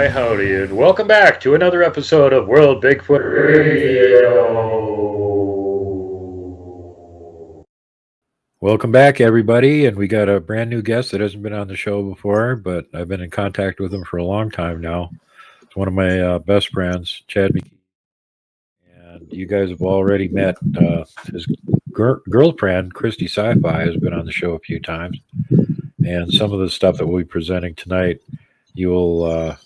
Howdy, and welcome back to another episode of World Bigfoot Radio. Welcome back, everybody, and we got a brand new guest that hasn't been on the show before, but I've been in contact with him for a long time now. It's one of my best friends, Chad McKee, and you guys have already met. His girlfriend, Christy Sci-Fi, has been on the show a few times, and some of the stuff that we'll be presenting tonight, you'll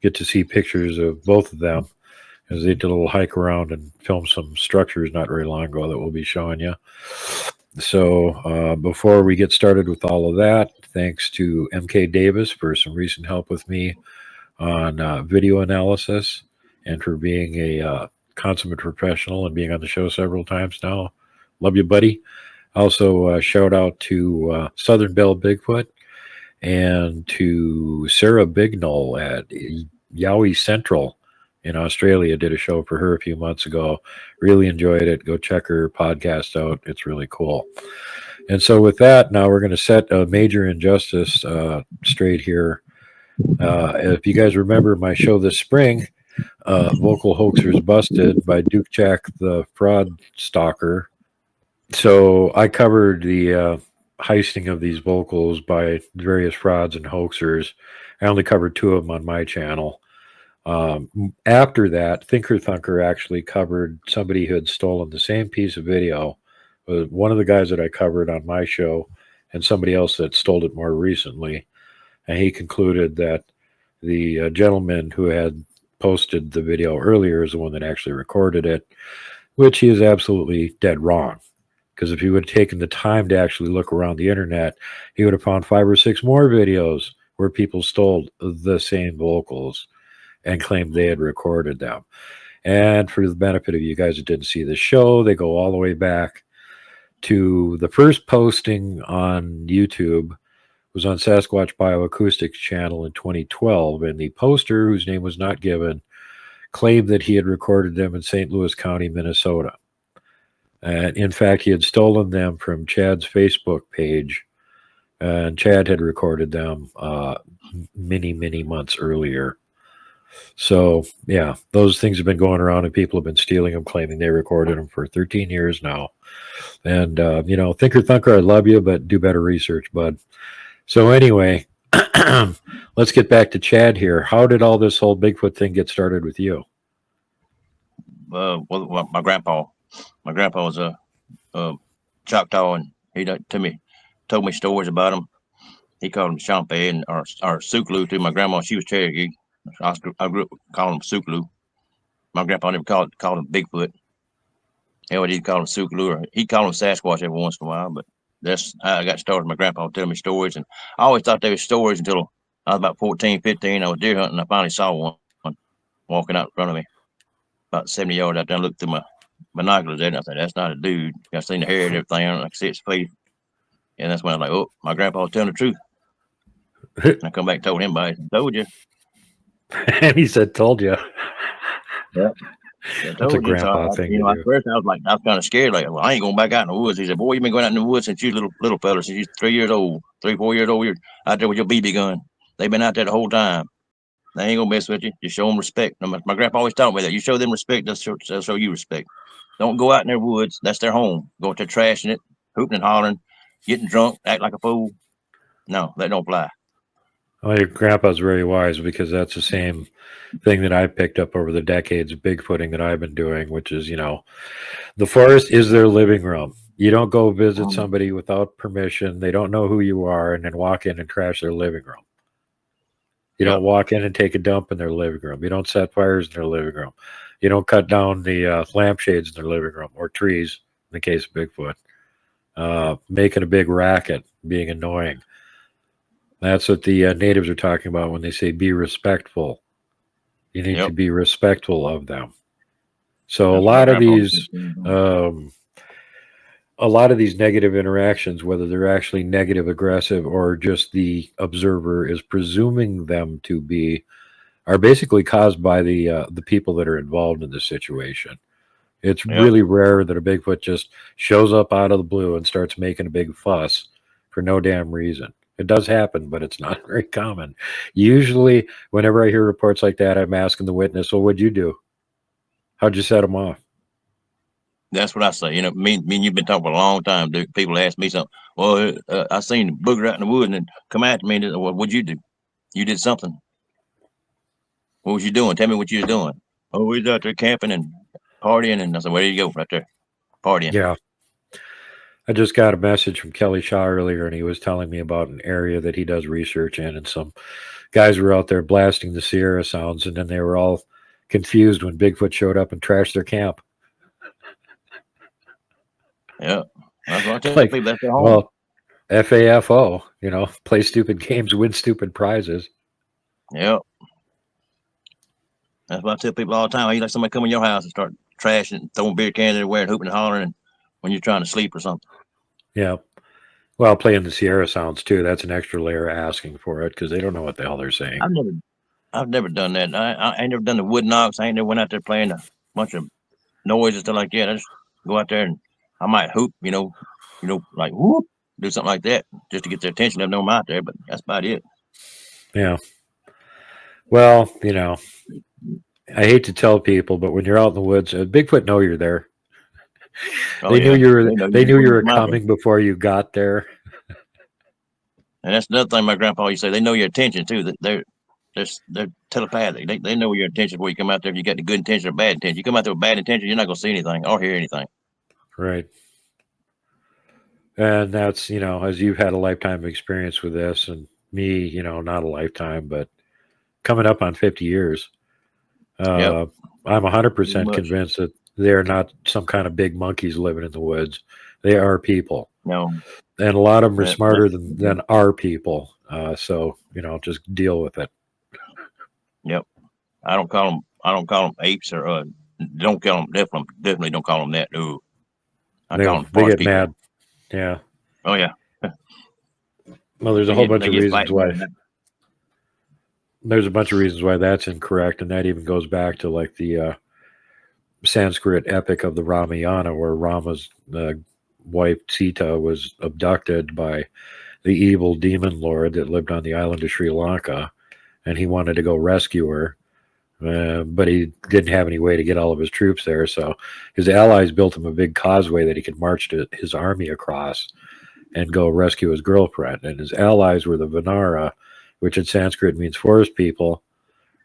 get to see pictures of both of them as they did a little hike around and filmed some structures not very long ago that we'll be showing you. So before we get started with all of that, thanks to MK Davis for some recent help with me on video analysis and for being a consummate professional and being on the show several times now. Love you, buddy. Also, shout out to Southern Belle Bigfoot and to Sarah Bignell at Yowie Central in Australia. Did a show for her a few months ago. Really enjoyed it. Go check her podcast out. It's really cool. And so with that, now we're going to set a major injustice straight here. If you guys remember my show this spring, Vocal Hoaxers Busted by Duke Jack the Fraud Stalker. So I covered the heisting of these vocals by various frauds and hoaxers. I only covered two of them on my channel. After that, Thinker Thunker actually covered somebody who had stolen the same piece of video. One of the guys that I covered on my show and somebody else that stole it more recently. And he concluded that the gentleman who had posted the video earlier is the one that actually recorded it, which he is absolutely dead wrong. Because if he would have taken the time to actually look around the internet, he would have found 5 or 6 more videos where people stole the same vocals and claimed they had recorded them. And for the benefit of you guys that didn't see the show, they go all the way back to the first posting on YouTube was on Sasquatch Bioacoustics channel in 2012. And the poster, whose name was not given, claimed that he had recorded them in St. Louis County, Minnesota. And in fact, he had stolen them from Chad's Facebook page, and Chad had recorded them many months earlier. So, yeah, those things have been going around, and people have been stealing them, claiming they recorded them for 13 years now. And, you know, Thinker Thunker, I love you, but do better research, bud. So anyway, let's get back to Chad here. How did all this whole Bigfoot thing get started with you? Well, my grandpa was a Choctaw, and he told me stories about him. He called him Champé and or Suklu too. My grandma, she was Cherokee. I grew up calling him Suklu. My grandpa never called him Bigfoot. Anyway, he'd call him Suklu, or he'd call him Sasquatch every once in a while. But that's how I got started. My grandpa telling me stories, and I always thought they were stories until I was about 14, 15. I was deer hunting, and I finally saw one walking out in front of me, about 70 yards out there. I looked through my binoculars there, and I said, "That's not a dude." I seen the hair and everything. I could see its face, and that's when I was like, "Oh, my grandpa was telling the truth." And I come back and told him about it. Told you. And he said, "Told you." Yeah. That's a grandpa thing to do. At first I was kind of scared. Like, well, I ain't going back out in the woods. He said, "Boy, you been going out in the woods since you little fella, since you 3 years old, 3, 4 years old. You're out there with your BB gun." They've been out there the whole time. They ain't gonna mess with you. Just show them respect. My grandpa always taught me that. You show them respect, they'll show you respect. Don't go out in their woods. That's their home. Go out there trashing it, hooting and hollering, getting drunk, act like a fool. No, that don't fly. Well, your grandpa's very wise because that's the same thing that I've picked up over the decades of Bigfooting that I've been doing, which is, the forest is their living room. You don't go visit somebody without permission. They don't know who you are and then walk in and trash their living room. You don't walk in and take a dump in their living room. You don't set fires in their living room. You don't cut down the lampshades in their living room or trees, in the case of Bigfoot. Making a big racket, being annoying. That's what the natives are talking about when they say be respectful. You need to be respectful of them. So a lot of these negative interactions, whether they're actually negative, aggressive, or just the observer is presuming them to be, are basically caused by the people that are involved in the situation. It's really rare that a Bigfoot just shows up out of the blue and starts making a big fuss for no damn reason. It does happen, but it's not very common. Usually, whenever I hear reports like that, I'm asking the witness, well, what'd you do? How'd you set them off? That's what I say. Me and you've been talking for a long time, dude. People ask me something. Well, I seen a booger out in the woods and then come after me. And, well, what'd you do? You did something. What was you doing? Tell me what you was doing. Oh, we was out there camping and partying. And I said, well, there you go, right there, partying. Yeah. I just got a message from Kelly Shaw earlier, and he was telling me about an area that he does research in, and some guys were out there blasting the Sierra sounds, and then they were all confused when Bigfoot showed up and trashed their camp. Yeah, that's what I tell people. That's their home. Well, FAFO, play stupid games, win stupid prizes. Yep. That's what I tell people all the time. You let somebody come in your house and start trashing, throwing beer cans everywhere, and hooping and hollering when you're trying to sleep or something. Yeah. Well, playing the Sierra sounds too. That's an extra layer asking for it because they don't know what the hell they're saying. I've never done that. I ain't never done the wood knocks. I ain't never went out there playing a bunch of noise and stuff like that. I just go out there and I might hoop, like whoop, do something like that just to get their attention. They know I'm out there, but that's about it. Yeah. Well, I hate to tell people, but when you're out in the woods, Bigfoot know you're there. They knew you were coming before you got there. And that's another thing my grandpa used to say. They know your intention too. That they're telepathic. They know your intention before you come out there. If you got the good intention or bad intention, you come out there with bad intention, you're not gonna see anything or hear anything. Right. And that's, as you've had a lifetime of experience with this, and me, not a lifetime, but coming up on 50 years. I'm 100% convinced that they're not some kind of big monkeys living in the woods. They are people. No. And a lot of them are smarter than our people. So, just deal with it. Yep. I don't call them apes or don't call them definitely don't call them that. Ooh. They get people mad. Yeah. Oh yeah. Well, there's a whole bunch of reasons why. There's a bunch of reasons why that's incorrect, and that even goes back to like the Sanskrit epic of the Ramayana, where Rama's wife Sita was abducted by the evil demon lord that lived on the island of Sri Lanka, and he wanted to go rescue her, but he didn't have any way to get all of his troops there, so his allies built him a big causeway that he could march his army across and go rescue his girlfriend. And his allies were the Vanara, which in Sanskrit means forest people,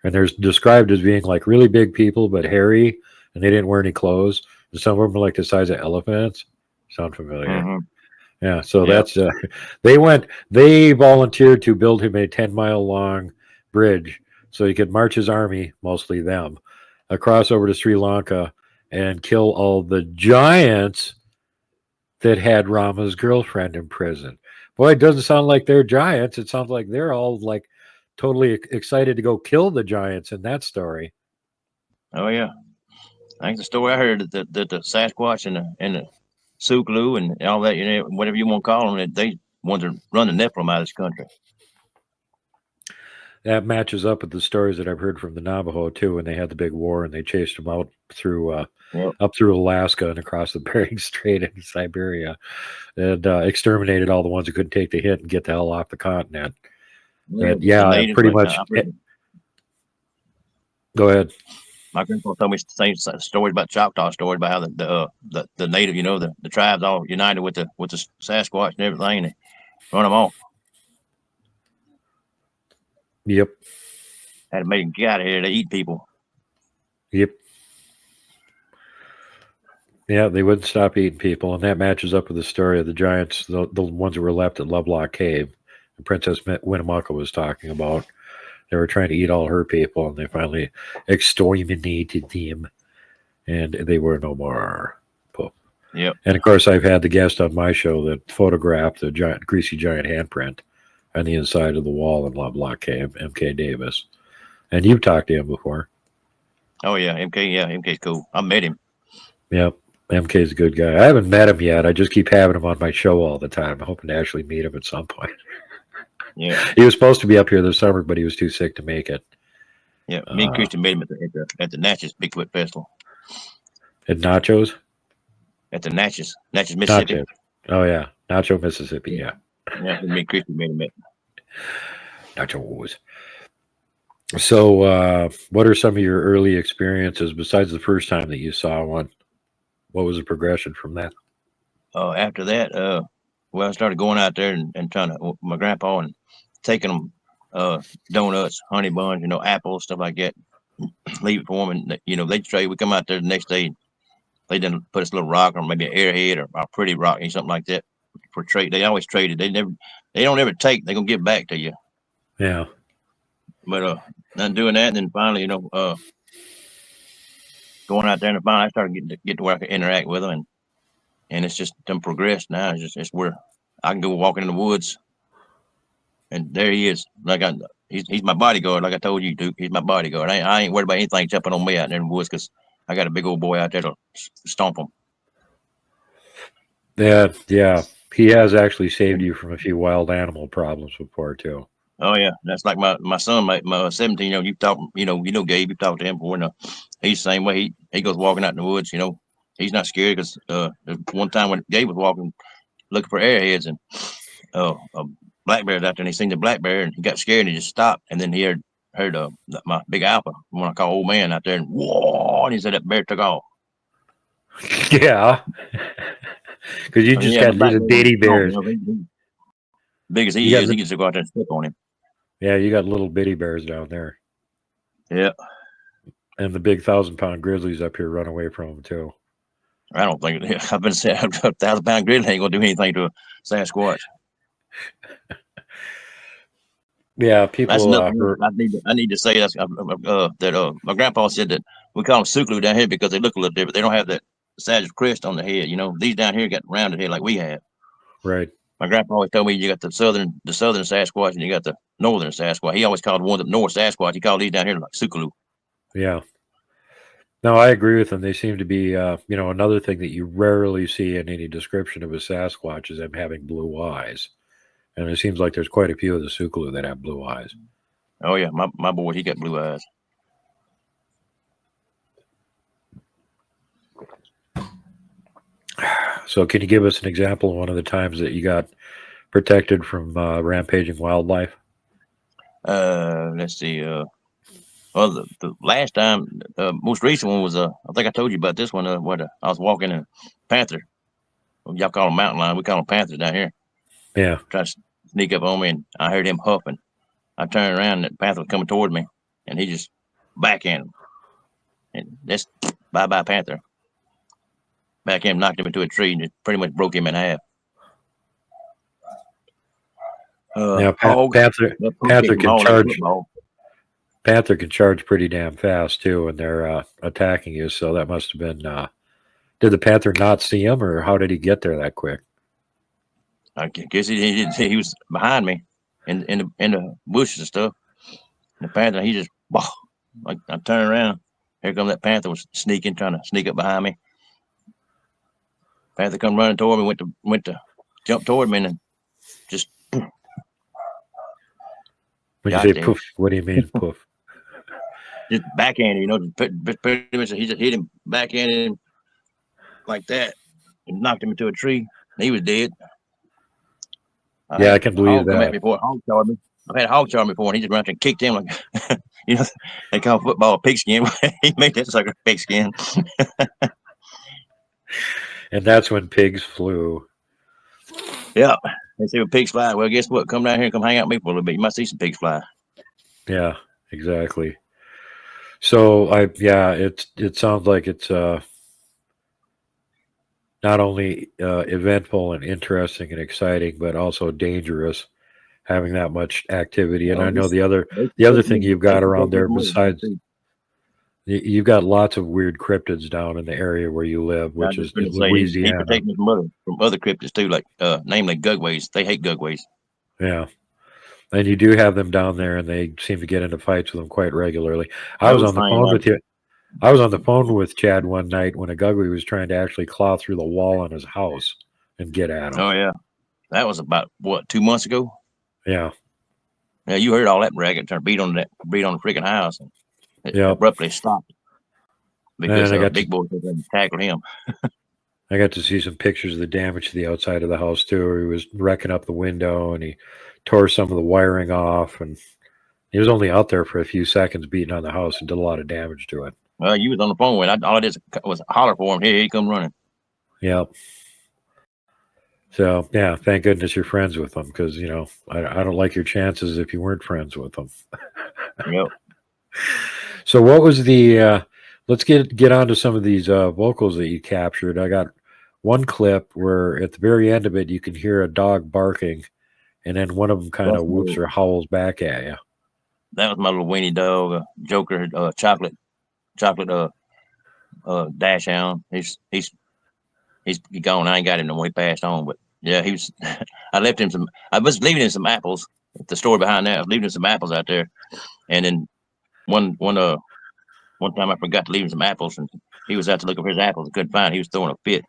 and they're described as being like really big people but hairy, and they didn't wear any clothes, and some of them were like the size of elephants. Sound familiar? Mm-hmm. Yeah, so that's they volunteered to build him a 10-mile long bridge so he could march his army, mostly them, across over to Sri Lanka and kill all the giants that had Rama's girlfriend in prison. Boy, it doesn't sound like they're giants. It sounds like they're all like totally excited to go kill the giants in that story. Oh yeah, I think the story I heard that the Sasquatch and the Suklu and all that, whatever you want to call them, they want to run the Nephilim out of this country. That matches up with the stories that I've heard from the Navajo too, when they had the big war and they chased them out through up through Alaska and across the Bering Strait in Siberia, and exterminated all the ones who couldn't take the hit and get the hell off the continent. Yeah, That the yeah, natives, pretty like much. Go ahead. my grandpa told me the same stories about Choctaw stories about how the native, the tribes all united with the Sasquatch and everything, and they run them off. Yep. Had to make them get out of here. They eat people. Yep. Yeah, they wouldn't stop eating people, and that matches up with the story of the giants, the ones that were left at Lovelock Cave. And Princess Winnemucca was talking about. They were trying to eat all her people, and they finally exterminated them, and they were no more. Poof. Yep. And of course, I've had the guest on my show that photographed the giant, greasy giant handprint on the inside of the wall in Lovelock Cave, M.K. Davis. And you've talked to him before. Oh yeah, MK. Yeah, MK's cool. I met him. Yep. MK's a good guy. I haven't met him yet. I just keep having him on my show all the time. I'm hoping to actually meet him at some point. Yeah. He was supposed to be up here this summer, but he was too sick to make it. Yeah. Me and Christian met him at the Natchez Bigfoot Festival. At Nachos? At the Natchez, Mississippi. Nacho. Oh, yeah. Nacho, Mississippi. Yeah. Yeah. Me and Christian met him at. Nachos. So, what are some of your early experiences besides the first time that you saw one? What was the progression from that? After that, well, I started going out there and trying to my grandpa and taking them donuts, honey buns, apples, stuff like that. Leave it for them, and they trade. We come out there the next day. They didn't put us a little rock or maybe an airhead or a pretty rock or something like that for trade. They always traded. They don't ever take. They're gonna give back to you. Yeah. But not doing that, and then finally, going out there and finally I started get to where I could interact with them, and it's just them progressed now. It's where I can go walking in the woods, and there he is. He's my bodyguard. Like I told you, Duke, he's my bodyguard. I ain't worried about anything jumping on me out there in the woods because I got a big old boy out there to stomp him. Yeah. He has actually saved you from a few wild animal problems before, too. Oh yeah, that's like my son, my 17-year-old. You talk, Gabe. You talked to him before. He's the same way. He goes walking out in the woods. He's not scared because one time when Gabe was walking looking for airheads and a black bear out there, and he seen the black bear and he got scared and he just stopped. And then he heard my big alpha, one I call old man, out there, and whoa, and he said that bear took off. Yeah. Because you just got little bitty bears. Big as he is, he gets to go out there and step on him. Yeah, you got little bitty bears down there. Yeah. And the big 1,000-pound grizzlies up here run away from them, too. I don't think I've been saying a 1,000-pound grizzly ain't gonna do anything to a Sasquatch. Yeah, people. That's nothing. I need to say that's that my grandpa said that we call them Suklu down here because they look a little different. They don't have that Sage crest on the head. These down here got rounded head like we have. Right. My grandpa always told me you got the southern Sasquatch and you got the northern Sasquatch. He always called the ones up north Sasquatch. He called these down here like Suklu. Yeah. No, I agree with them. They seem to be, another thing that you rarely see in any description of a Sasquatch is them having blue eyes. And it seems like there's quite a few of the Suklu that have blue eyes. Oh, yeah. My boy, he got blue eyes. So can you give us an example of one of the times that you got protected from rampaging wildlife? Let's see. Well, the last time, most recent one was, I think I told you about this one, where I was walking a panther. Y'all call them mountain lion. We call them panthers down here. Yeah. Tried to sneak up on me, and I heard him huffing. I turned around, and the panther was coming toward me, and he just backhanded him. And that's bye-bye panther. Backhand knocked him into a tree, and it pretty much broke him in half. Panther can charge. Panther can charge pretty damn fast too when they're attacking you. So that must have been. Did the panther not see him, or how did he get there that quick? I guess he was behind me in the bushes and stuff. And the panther, he just like I turned around. Here come that panther was sneaking, trying to sneak up behind me. Panther come running toward me, went to jump toward me, and just. When you say poof, what do you mean poof? Just backhanded, pretty much he just hit him, backhanded him like that, and knocked him into a tree. He was dead. I can believe that. Before a hog charged me. I've had a hog charm before, and he just ran up and kicked him like, you know, they call football a pigskin. He made that sucker pigskin. And that's when pigs flew. Yeah. They say, well, pigs fly. Well, guess what? Come down here and come hang out with me for a little bit. You might see some pigs fly. Yeah, exactly. So it sounds like it's not only eventful and interesting and exciting, but also dangerous having that much activity. And I know the other thing you've got around there besides you've got lots of weird cryptids down in the area where you live, which is in Louisiana. He protects me from other cryptids too, like namely Gugways. They hate Gugways. Yeah. And you do have them down there, and they seem to get into fights with them quite regularly. I was on the phone with you. I was on the phone with Chad one night when a Gugwe was trying to actually claw through the wall in his house and get at him. Oh yeah, that was about what 2 months ago. Yeah. Yeah, you heard all that racket turn beat on the freaking house, and it abruptly stopped because Big Boy tackled him. I got to see some pictures of the damage to the outside of the house too. He was wrecking up the window, and he tore some of the wiring off, and he was only out there for a few seconds beating on the house and did a lot of damage to it. Well, you was on the phone when all I did was holler for him. Here he come running. Yep. So yeah, thank goodness you're friends with them, because I don't like your chances if you weren't friends with them. Yep. So what was the? Let's get on to some of these vocals that you captured. I got one clip where at the very end of it you can hear a dog barking, and then one of them kind of whoops or howls back at you. That was my little weenie dog, Joker, chocolate dash hound. He's gone. I ain't got him no more. He passed on, but yeah, he was. I left him some. I was leaving him some apples. The store behind that, I was leaving him some apples out there, and then one time I forgot to leave him some apples, and he was out to look for his apples and couldn't find it. He was throwing a fit,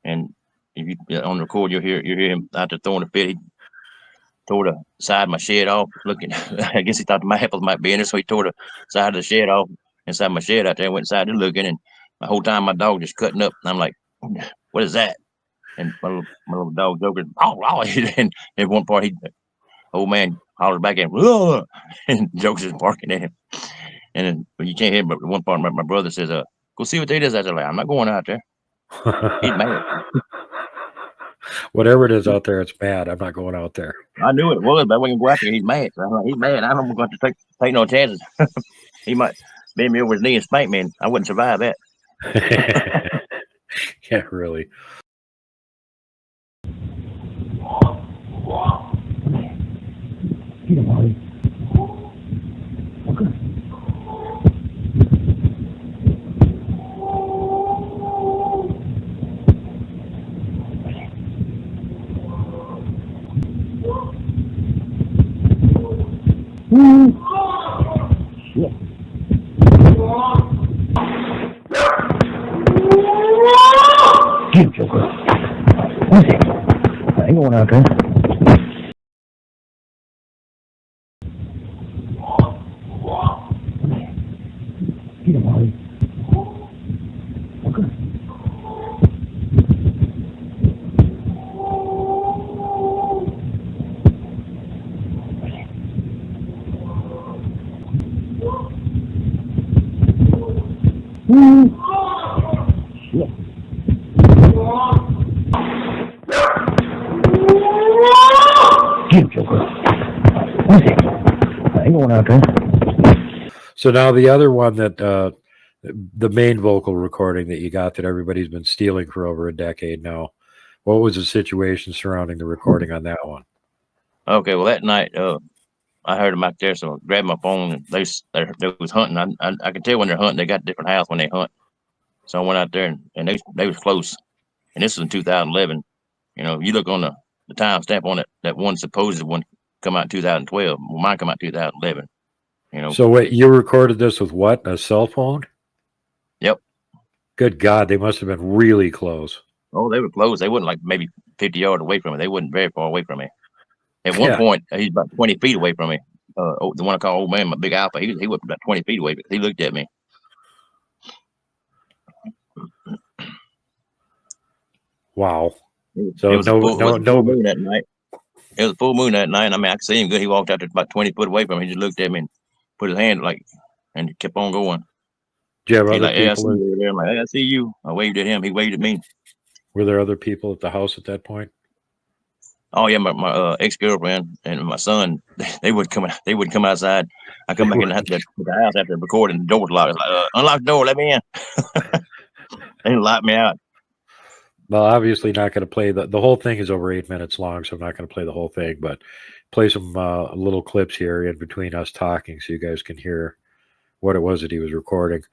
and if you on the record, you hear him out there throwing a fit. He tore the side of my shed off, looking. I guess he thought my apples might be in it, so he tore the side of the shed off inside my shed out there. And went inside there looking, and the whole time my dog just cutting up. And I'm like, "What is that?" And my little dog Joker, and at one part old man hollered back at him, "Whoa!" And Joker's just barking at him. And then you can't hear him, but at one part my brother says, "Go see what that is out there." Like, I'm not going out there. He's mad. Whatever it is out there, it's bad. I'm not going out there. I knew it was, but when you go out there, he's mad. So I'm like, he's mad. I don't want to take no chances. He might bend me over his knee and spank me, and I wouldn't survive that. Yeah, really. Get him, Harley. Okay. Shit. Get him, Joker. What's it? I ain't going out there. Get him, Harley. Okay. Shit. Get him, Joker. What's it? I ain't going out there. So now the other one that the main vocal recording that you got that everybody's been stealing for over a decade now. What was the situation surrounding the recording on that one? Okay, well that night, I heard them out there, so I grabbed my phone and they was hunting. I could tell when they're hunting. They got different house when they hunt. So I went out there and they was close. And this was in 2011. You look on the timestamp on that one supposed one come out in 2012. Well, mine come out in 2011. So wait, you recorded this with what? A cell phone? Yep. Good God, they must have been really close. Oh, they were close. They wasn't like maybe 50 yards away from me. They wasn't very far away from me. At one point, he's about 20 feet away from me. The one I call old man, my big alpha, he was about 20 feet away because he looked at me. Wow. So no that night. It was a full moon that night. I mean, I could see him good. He walked out there about 20 foot away from me. He just looked at me and put his hand like, and he kept on going. Do you have He other like, hey, I see people? you over there. I'm like, hey, I see you. I waved at him. He waved at me. Were there other people at the house at that point? Oh yeah, my ex girlfriend and my son, they would come. They would come outside. I come They back in were- the house after recording. The door was locked. I was like, unlock the door. Let me in. They locked me out. Well, obviously not going to play the whole thing is over 8 minutes long, so I'm not going to play the whole thing, but play some little clips here in between us talking so you guys can hear what it was that he was recording.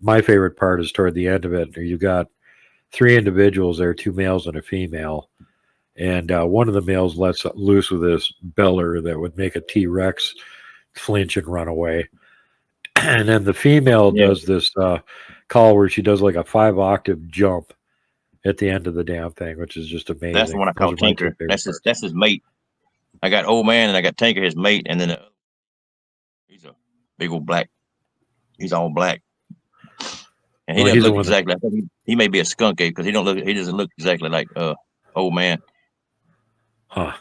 my favorite part is toward the end of it. You got 3 individuals there, 2 males and a female, and one of the males lets loose with this beller that would make a T-Rex flinch and run away, and then the female does this call where she does like a 5-octave jump at the end of the damn thing, which is just amazing. That's the one I call Tinker. That's his mate. I got Old Man and I got Tinker, his mate, and then he's a big old black. He's all black, and he doesn't look exactly. I think he may be a skunk ape because he doesn't look exactly like Old Man. Huh.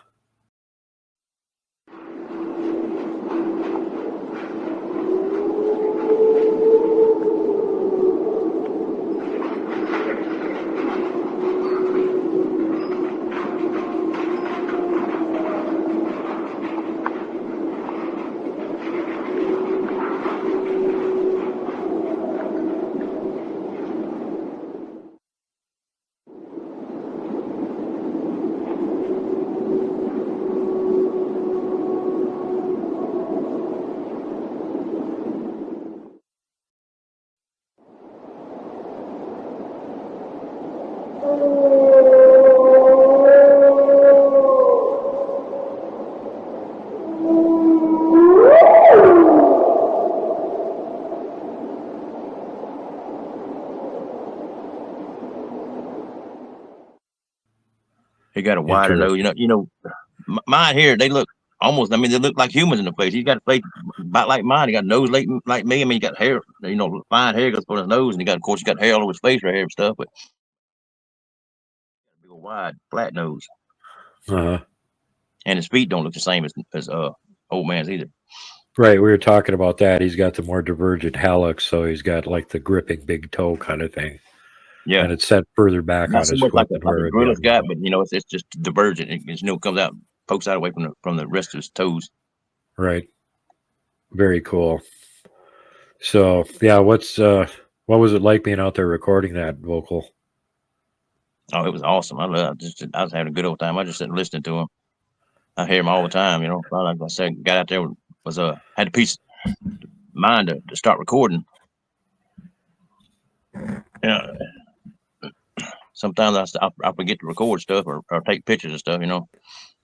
He got a wider nose. You know, mine here, they look almost. I mean, they look like humans in the face. He's got a face about like mine. He got a nose like me. I mean, he got hair. You know, fine hair goes for his nose, and he got, of course, he got hair all over his face right here and stuff. But big old wide, flat nose. Uh-huh. And his feet don't look the same as Old Man's either. Right, we were talking about that. He's got the more divergent hallux, so he's got like the gripping big toe kind of thing. Yeah, and it's set further back not on so his much foot like than a where gorilla's got, but you know, it's just divergent. It comes out, pokes out away from the rest of his toes. Right. Very cool. So yeah, what was it like being out there recording that vocal? Oh, it was awesome. I was having a good old time. I just sitting listening to him. I hear him all the time. You know, like I said, got out there had a piece of mind to start recording. Yeah. Sometimes I forget to record stuff or take pictures and stuff. You know,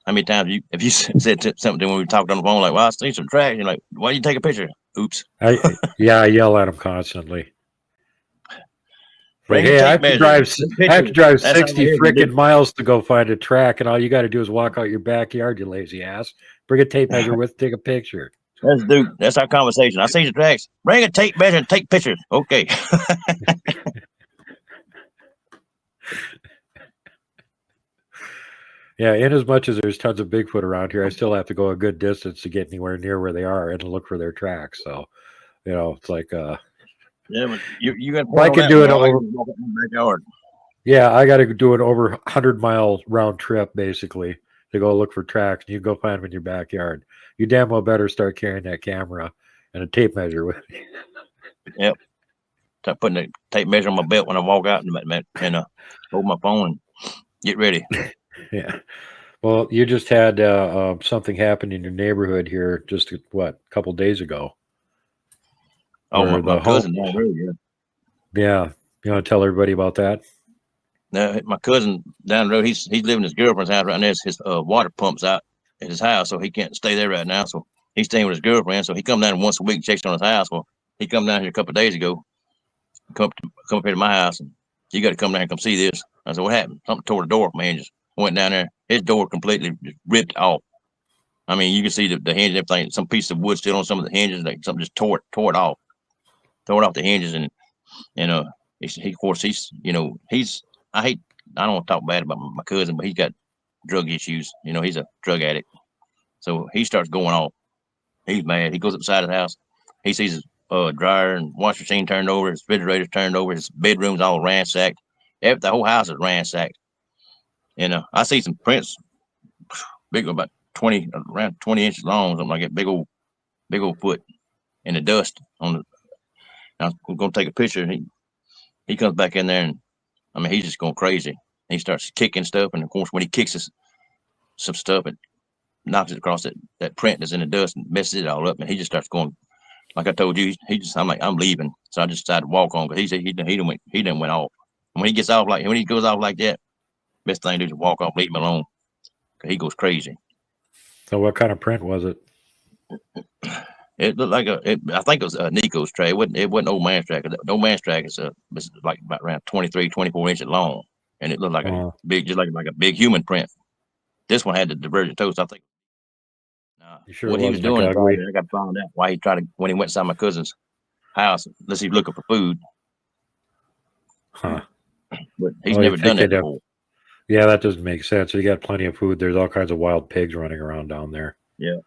how many times if you said something when we talked on the phone, like, "Well, I see some tracks," you're like, "Why you take a picture?" Oops. I yell at him constantly. Like, hey, I have to drive 60 freaking miles to go find a track, and all you got to do is walk out your backyard, you lazy ass. Bring a tape measure with, take a picture. That's our conversation. I see the tracks. Bring a tape measure and take pictures. Okay. Yeah, in as much as there's tons of Bigfoot around here, I still have to go a good distance to get anywhere near where they are and to look for their tracks. So, you know, it's like yeah, but you got. I can do it over. Yeah, I got to do an over 100-mile round trip basically to go look for tracks. And you go find them in your backyard. You damn well better start carrying that camera and a tape measure with you. Yep. Start putting the tape measure on my belt when I walk out and hold my phone and get ready. Yeah. Well, you just had something happen in your neighborhood here just a couple days ago. Oh, my cousin down the road, yeah. Yeah. You want to tell everybody about that? No, my cousin down the road, he's living in his girlfriend's house right now. His water pump's out at his house, so he can't stay there right now. So he's staying with his girlfriend. So he come down once a week and checks on his house. Well, he come down here a couple of days ago, come up here to my house, and you got to come down and come see this. I said, what happened? Something tore the door off my hinges. Went down there. His door completely ripped off. I mean, you can see the hinge and everything. Some piece of wood still on some of the hinges. Like something just tore it off the hinges. And he, of course, I don't want to talk bad about my cousin, but he's got drug issues. You know, he's a drug addict. So he starts going off. He's mad. He goes upside his house. He sees his dryer and washing machine turned over. His refrigerator's turned over. His bedroom's all ransacked. The whole house is ransacked. I see some prints, big, about around 20 inches long, something like that, big old foot in the dust. I'm gonna take a picture. And he comes back in there, and I mean, he's just going crazy. And he starts kicking stuff, and of course, when he kicks some stuff, it knocks it across that print that's in the dust and messes it all up. And he just starts going Like I told you, I'm like, I'm leaving. So I just decided to walk on because he said he didn't went off. And when he gets off when he goes off like that, best thing to do is walk off, leave him alone. Cause he goes crazy. So what kind of print was it? It looked like I think it was Nico's track. It wasn't old man's track. The old man's track is like about around 23, 24 inches long. And it looked like a big, just like a big human print. This one had the divergent toes. I think You sure what it he was wasn't a doing, Gugwe? I got to find out why he tried to, when he went inside my cousin's house, let's see, looking for food. Huh. But he's Oh, you never done think that before. Yeah, that doesn't make sense. You got plenty of food. There's all kinds of wild pigs running around down there. Yeah.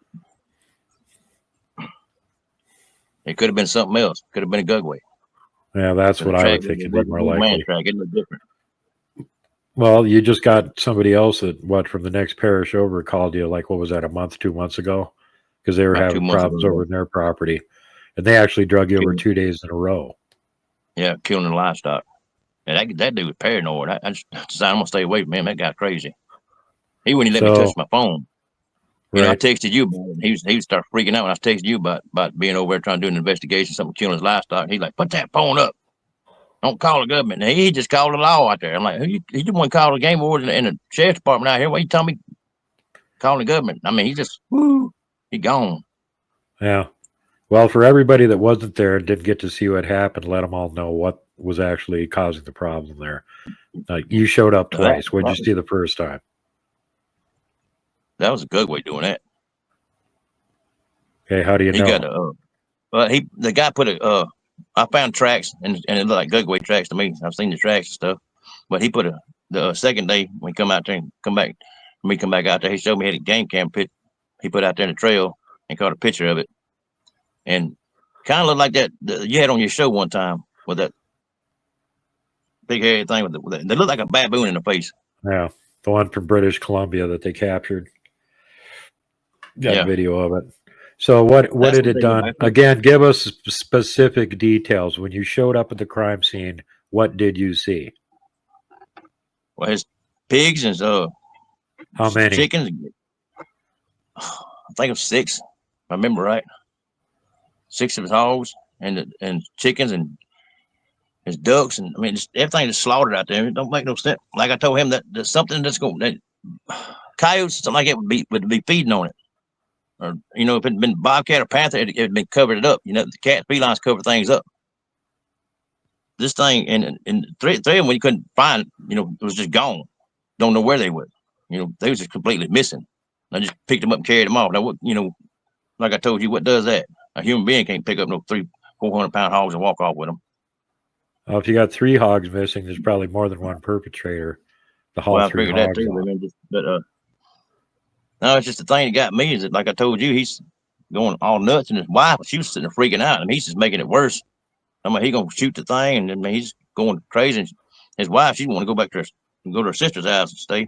It could have been something else. Could have been a Gugwe. Yeah, that's what I would think would be more likely. Track. It looked different. Well, you just got somebody else from the next parish over called you, like, what was that, a month, 2 months ago? Because they were About 2 having months problems ago, over in their property. And they actually drug you over 2 days in a row. Yeah, killing the livestock. And that dude was paranoid. I just decided I'm going to stay away from him. That guy's crazy. He wouldn't even let me touch my phone. You know, I texted you about it. He would start freaking out when I texted you about being over there trying to do an investigation, something killing his livestock. He's like, put that phone up. Don't call the government. And he just called the law out there. I'm like, he didn't want to call the game wardens and the sheriff's department out here. Why you tell me calling the government? I mean, he gone. Yeah. Well, for everybody that wasn't there and didn't get to see what happened, let them all know what was actually causing the problem there. You showed up twice. What did you see the first time? That was a good way of doing that. Okay, how do you know? The guy put I found tracks and it looked like Gugwe tracks to me. I've seen the tracks and stuff, but he put the second day when he come out there and come back out there, he showed me he had a game cam pit he put out there in the trail and caught a picture of it, and kind of looked like that you had on your show one time with that big hairy thing they look like a baboon in the face. Yeah, the one from British Columbia that they captured. Got video of it. So what did it done? Again, give us specific details. When you showed up at the crime scene, what did you see? Well, his pigs and how many chickens? I think it was 6. If I remember right. 6 of his hogs and chickens and his ducks, and I mean everything is slaughtered out there. It don't make no sense. Like I told him that there's something that's going that coyotes, something like that would be feeding on it. Or if it'd been bobcat or panther, it'd been covered it up. The cat felines cover things up. This thing and three of them we couldn't find. It was just gone. Don't know where they were. They was just completely missing. I just picked them up and carried them off. Now what? Like I told you, what does that? A human being can't pick up no 300-400 pound hogs and walk off with them. Well, if you got 3 hogs missing, there's probably more than one perpetrator. I figured that too. No, it's just the thing that got me is that, like I told you, he's going all nuts, and his wife, she was sitting there freaking out, and he's just making it worse. I mean, he gonna shoot the thing, and he's going crazy. And his wife, she want to go back to her sister's house and stay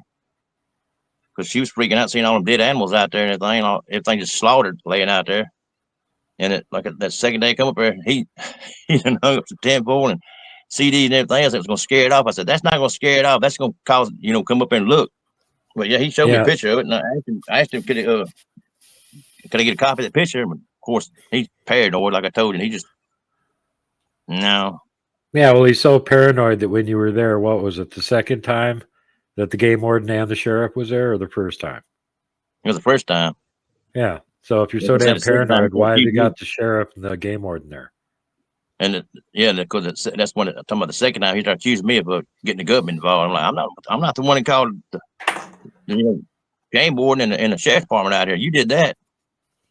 because she was freaking out, seeing all them dead animals out there and everything just slaughtered, laying out there. And that second day come up there, he hung up some tinfoil and CDs and everything else. It was gonna scare it off. I said, that's not gonna scare it off. That's gonna cause come up there and look. But yeah, he showed me a picture of it, and I asked him could I get a copy of the picture? But of course, he's paranoid, like I told you. He just no. Yeah, well, he's so paranoid that when you were there, what was it, the second time that the game warden and the sheriff was there, or the first time? It was the first time. Yeah. So if you're so damn paranoid, why have you got the sheriff and the game warden there? And because that's when I'm talking about the second time he started accusing me of getting the government involved. I'm like, I'm not the one that called the game warden and the sheriff's department out here. You did that.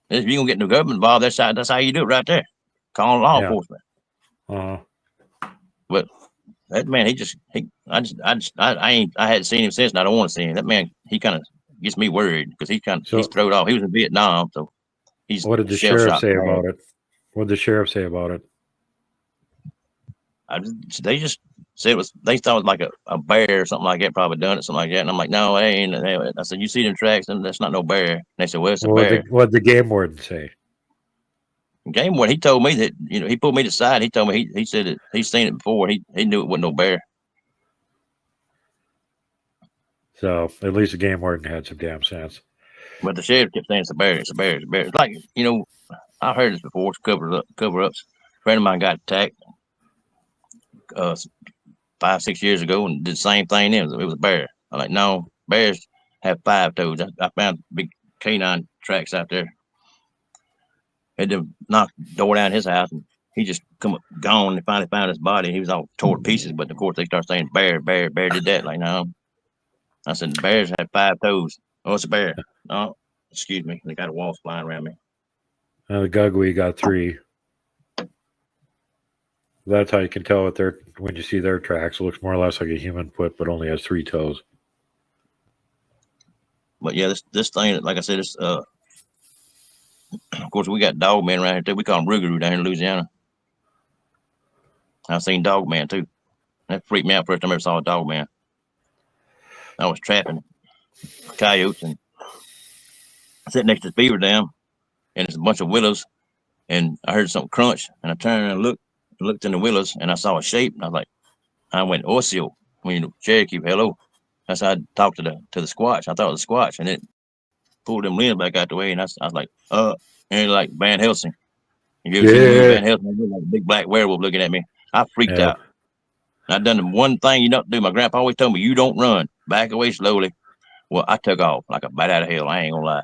If you gonna get the government involved, that's how you do it right there. Calling law enforcement. But that man, I hadn't seen him since, and I don't want to see him. That man, he kind of gets me worried because he's thrown off. He was in Vietnam, so he's. What did the sheriff say about it? What did the sheriff say about it? They just said they thought it was like a bear or something like that, probably done it, something like that. And I'm like, no, it ain't. I said, you see them tracks, and that's not no bear. And they said, well, it's a bear. What did the game warden say? Game warden, he told me that he pulled me to the side. He told me he said that he's seen it before. He knew it wasn't no bear. So at least the game warden had some damn sense. But the sheriff kept saying it's a bear. It's a bear. It's a bear. It's like I heard this before. It's cover ups. A friend of mine got attacked 5-6 years ago and did the same thing. Then it was a bear. I'm like, no, bears have 5 toes. I found big canine tracks out there. Had to knock the door down his house, and he just gone and finally found his body. He was all tore to pieces, but of course they start saying bear did that. Like, no. I said, the bears have 5 toes. Oh, it's a bear. Oh, excuse me. They got a wasp flying around me. The Gugwe got 3. That's how you can tell when you see their tracks. It looks more or less like a human foot, but only has 3 toes. But yeah, this thing, like I said, it's of course we got Dogman around here too. We call him Rougarou down here in Louisiana. I've seen Dogman too. That freaked me out first time I ever saw a Dogman. I was trapping coyotes and sitting next to this beaver dam, and it's a bunch of willows, and I heard something crunch, and I turned and looked in the willows, and I saw a shape, and I went Osio, Cherokee, hello. That's how I talked to the squatch. I thought it was a squatch, and it pulled them limbs back out the way, and I was like, and it's like Van Helsing. You ever seen the movie Van Helsing? Like a big black werewolf looking at me. I freaked out. I done the one thing you don't do. My grandpa always told me, you don't run. Back away slowly. Well, I took off like a bat out of hell. I ain't gonna lie.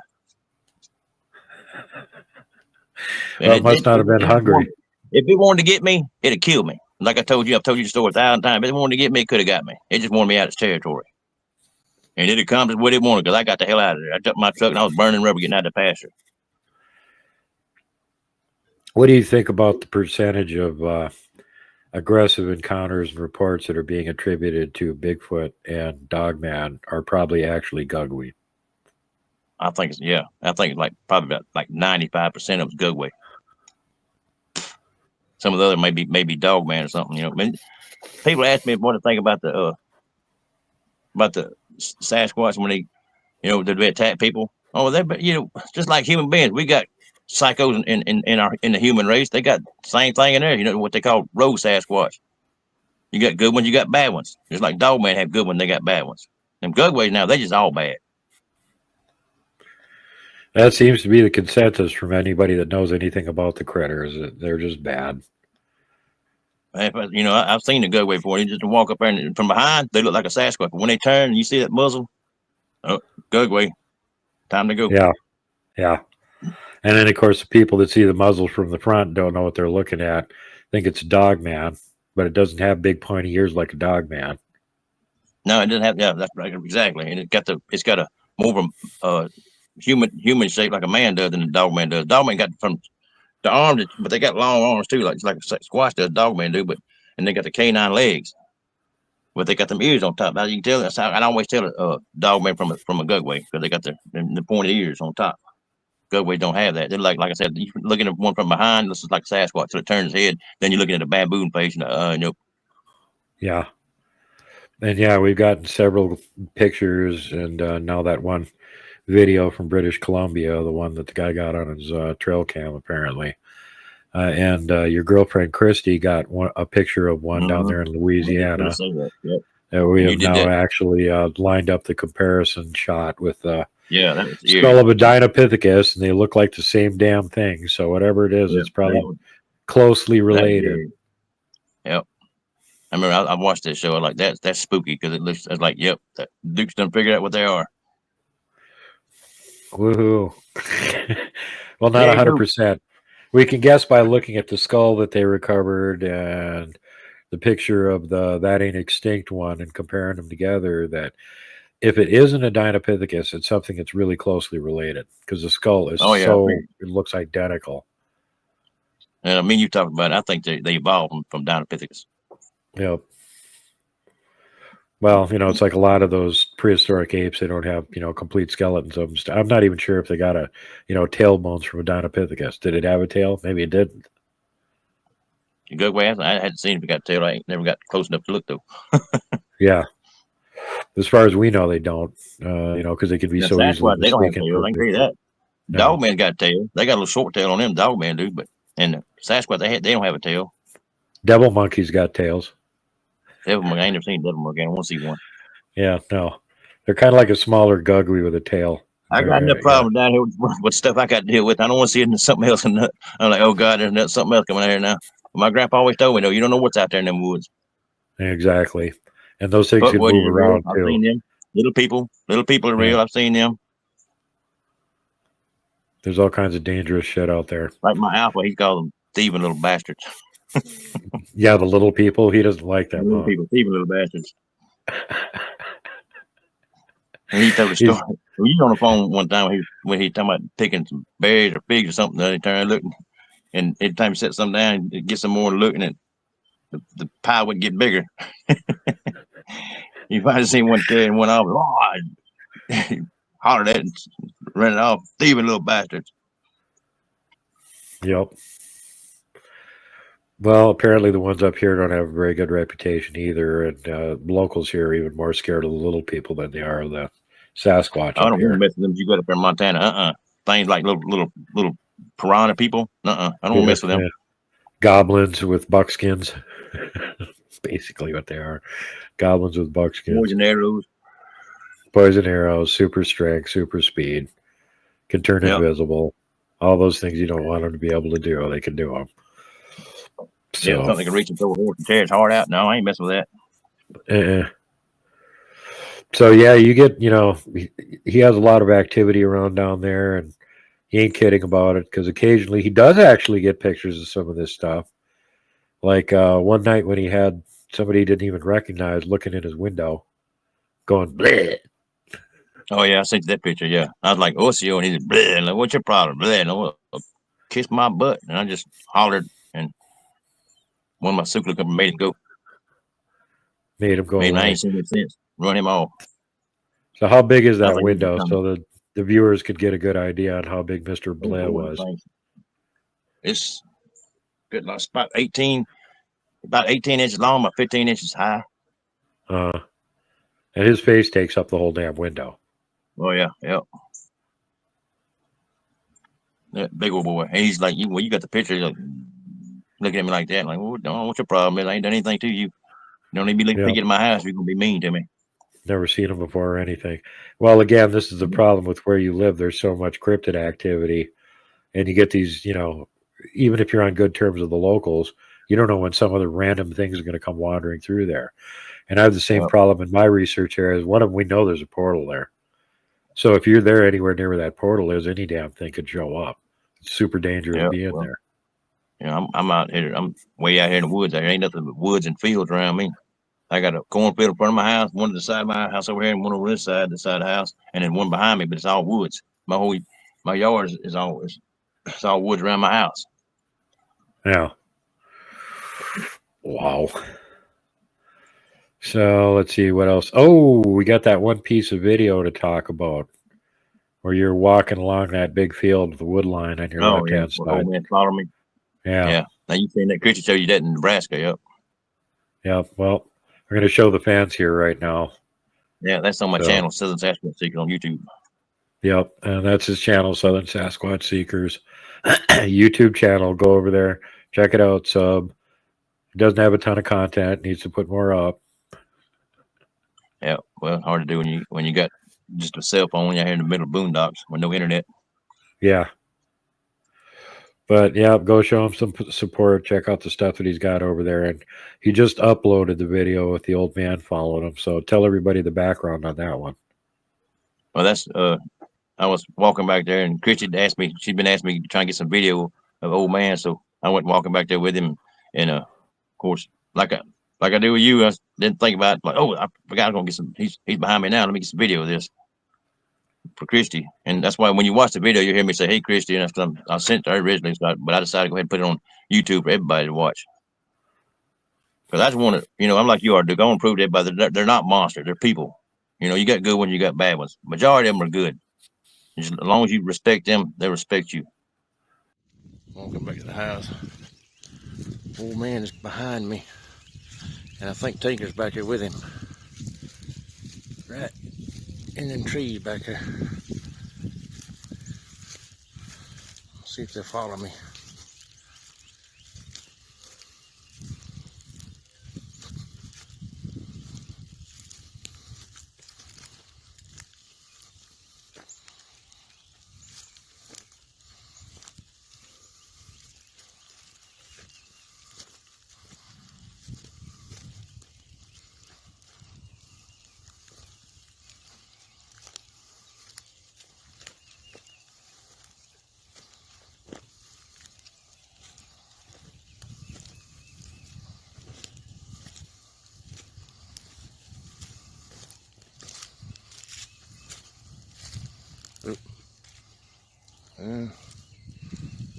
Well, it must not have been hungry. If it wanted to get me, it'd have killed me. Like I've told you the story 1,000 times. If it wanted to get me, it could have got me. It just wanted me out of its territory. And it accomplished what it wanted because I got the hell out of there. I jumped my truck and I was burning rubber getting out of the pasture. What do you think about the percentage of aggressive encounters and reports that are being attributed to Bigfoot and Dogman are probably actually Gugwe? I think it's like probably about like 95% of it's Gugwe. Some of the other maybe Dogman or something. I mean, people ask me what to think about the Sasquatch when they attack people. Oh, but just like human beings, we got psychos in the human race. They got the same thing in there. What they call rogue Sasquatch. You got good ones, you got bad ones. Just like Dogman have good ones, they got bad ones. Them Gugways now, they just all bad. That seems to be the consensus from anybody that knows anything about the critters. They're just bad. I've seen the Gugwe before. You just walk up there and from behind, they look like a Sasquatch. But when they turn and you see that muzzle, oh, Gugwe, time to go. Yeah. And then, of course, the people that see the muzzle from the front don't know what they're looking at. Think it's a Dogman, but it doesn't have big pointy ears like a Dogman. No, it doesn't have. Yeah, that's right, exactly. And it's got a more of a human shape like a man does than the Dogman does. Dogman got from the arms, but they got long arms too, like a squash does. Dogman do, and they got the canine legs, but they got them ears on top. Now you can tell. That's how I always tell a Dogman from a Gugwe because they got the pointed ears on top. Gugwe don't have that. They're like I said, you looking at one from behind. This is like Sasquatch. So it turns his head. Then you're looking at a baboon face. Nope. Yeah. And yeah, we've gotten several pictures, and now that one video from British Columbia, the one that the guy got on his trail cam apparently, and your girlfriend Christy got a picture of one down there in Louisiana. Yep. We have now actually lined up the comparison shot with the skull of a Dinopithecus, and they look like the same damn thing. So whatever it is, it's probably closely related. Yep. I remember I watched that show. Like that's spooky because it looks like Duke's done figured out what they are. Woohoo! Well, not 100%. We can guess by looking at the skull that they recovered and the picture of that ain't extinct one and comparing them together that if it isn't a Dinopithecus, it's something that's really closely related because the skull is it looks identical. And I mean, you talked about it. I think they evolved from Dinopithecus. Yep. Well, it's like a lot of those prehistoric apes. They don't have, complete skeletons of them. I'm not even sure if they got a, tailbones from a Dinopithecus. Did it have a tail? Maybe it didn't. Good way. I hadn't seen if it got a tail. I never got close enough to look though. Yeah. As far as we know, they don't. Because they can be so easily. They don't have tails. I can tell you that. No. Dogman got a tail. They got a little short tail on them. Dogman do, and Sasquatch they don't have a tail. Devil monkeys got tails. Devil monkey. I ain't never seen devil monkey. I want to see one. Yeah, no. They're kind of like a smaller Gugwe with a tail. I got enough problems down here with stuff I got to deal with. I don't want to see it in something else. I'm like, oh God, there's something else coming out here now. But my grandpa always told me, though, you don't know what's out there in them woods. Exactly. And those things But can what move is real? around I've too. seen them. Little people are real. Yeah. I've seen them. There's all kinds of dangerous shit out there. Like my alpha, he called them thieving little bastards. Yeah, the little people, he doesn't like them, Little huh? people, thieving little bastards. And he told a He's, story. We was on the phone one time when he talking about picking some berries or figs or something. Then he turned looking, and every time he set something down, he'd get some more and looking, and the pie would get bigger. You finally seen one carrying one off. Oh, he hollered at it and ran it off. Thieving little bastards. yep. Well, apparently the ones up here don't have a very good reputation either, and locals here are even more scared of the little people than they are of the Sasquatch I up don't want here. to mess with them. You got up there in Montana. Things like little piranha people. I don't want to mess with them. Yeah. Goblins with buckskins. Basically what they are. Goblins with buckskins. Poison arrows. Poison arrows, super strength, super speed, can turn Yep. invisible. All those things you don't want them to be able to do, they can do them. So, Yeah, something can reach into a horse and tear its heart out. No, I ain't messing with that. So yeah, you get, he has a lot of activity around down there, and he ain't kidding about it because occasionally he does actually get pictures of some of this stuff. Like one night when he had somebody he didn't even recognize looking in his window, going bleh. Oh yeah, I sent you that picture. Yeah, I was like, "Osio," and he's bleh, and like, "What's your problem?" Bleh, and I went, kiss my butt, and I just hollered, and one of my super looked up and made him go. Made him go Man, I away. ain't seen it since. Run him off. So how big is I was that like, window so that the viewers could get a good idea on how big Mr. Bleh was? It's good. Like, about 18 inches long, about 15 inches high. And his face takes up the whole damn window. Oh yeah, yep. That big old boy. And he's like, you got the picture, like, looking at me like that. Like, well, don't know what your problem is. I ain't done anything to you. You don't need me peeking in my house. You're gonna be mean to me. Never seen him before or anything. Well, again, this is the problem with where you live. There's so much cryptid activity, and you get these, even if you're on good terms with the locals, you don't know when some other random things are going to come wandering through there. And I have the same problem in my research areas. One of them, we know there's a portal there. So if you're there anywhere near where that portal is, any damn thing could show up. It's super dangerous being there. Yeah, I'm out here. I'm way out here in the woods. There ain't nothing but woods and fields around me. I got a cornfield in front of my house, one to the side of my house over here, and one over this side of the house, and then one behind me. But it's all woods. My yard is all it's all woods around my house. Yeah. Wow. So let's see what else. Oh, we got that one piece of video to talk about where you're walking along that big field with the wood line on your left-hand side. Oh man, follow me. Yeah. Now you seen that creature show you that in Nebraska? Yep. Yeah. Well, we're going to show the fans here right now. Yeah, that's on my channel, Southern Sasquatch Seekers on YouTube. Yep, and that's his channel, Southern Sasquatch Seekers. YouTube channel. Go over there, check it out. Sub. He doesn't have a ton of content. Needs to put more up. Yeah, well, hard to do when you got just a cell phone when you're here in the middle of boondocks with no internet. Yeah. But yeah, go show him some support. Check out the stuff that he's got over there. And he just uploaded the video with the old man following him. So tell everybody the background on that one. Well, that's I was walking back there, and Christy asked me. She'd been asking me to try and get some video of old man, so I went walking back there with him. And of course, like I do with you, I didn't think about it, like, oh, I forgot I'm gonna get some. He's behind me now. Let me get some video of this for Christy. And that's why when you watch the video, you hear me say, "Hey, Christy," and that's I sent it to her originally, but I decided to go ahead and put it on YouTube for everybody to watch. Because I just want to, I'm like you are, Duke. I want to prove to everybody that they're not monsters. They're people. You got good ones, you got bad ones. Majority of them are good. As long as you respect them, they respect you. Walking back to the house. Old man is behind me. And I think Tinker's back here with him. Right in them trees back here. See if they'll follow me.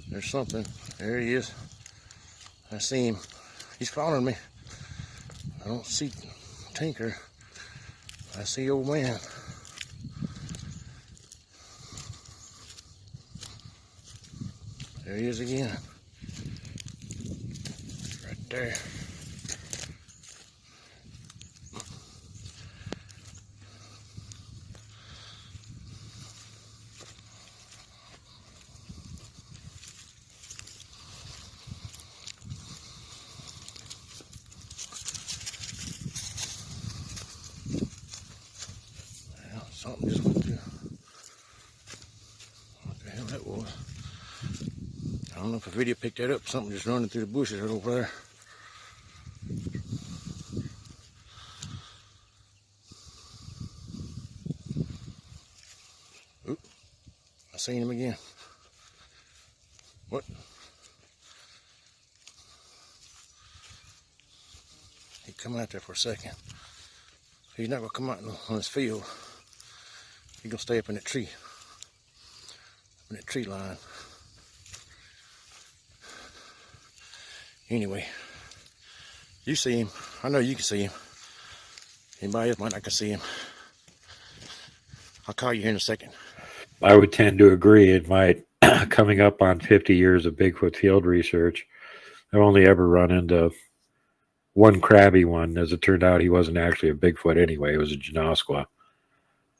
There's something. There he is. I see him. He's following me. I don't see Tinker. I see old man. There he is again. Right there. Something just went through. What the hell that was? I don't know if the video picked that up. Something just running through the bushes right over there. Oop. I seen him again. What? He come out there for a second. He's not gonna come out on his field. He's gonna stay up in that tree. Up in that tree line. Anyway, you see him. I know you can see him. Anybody else might not can see him. I'll call you here in a second. I would tend to agree. It might, coming up on 50 years of Bigfoot field research, I've only ever run into one crabby one. As it turned out, he wasn't actually a Bigfoot anyway. It was a Ginosqua.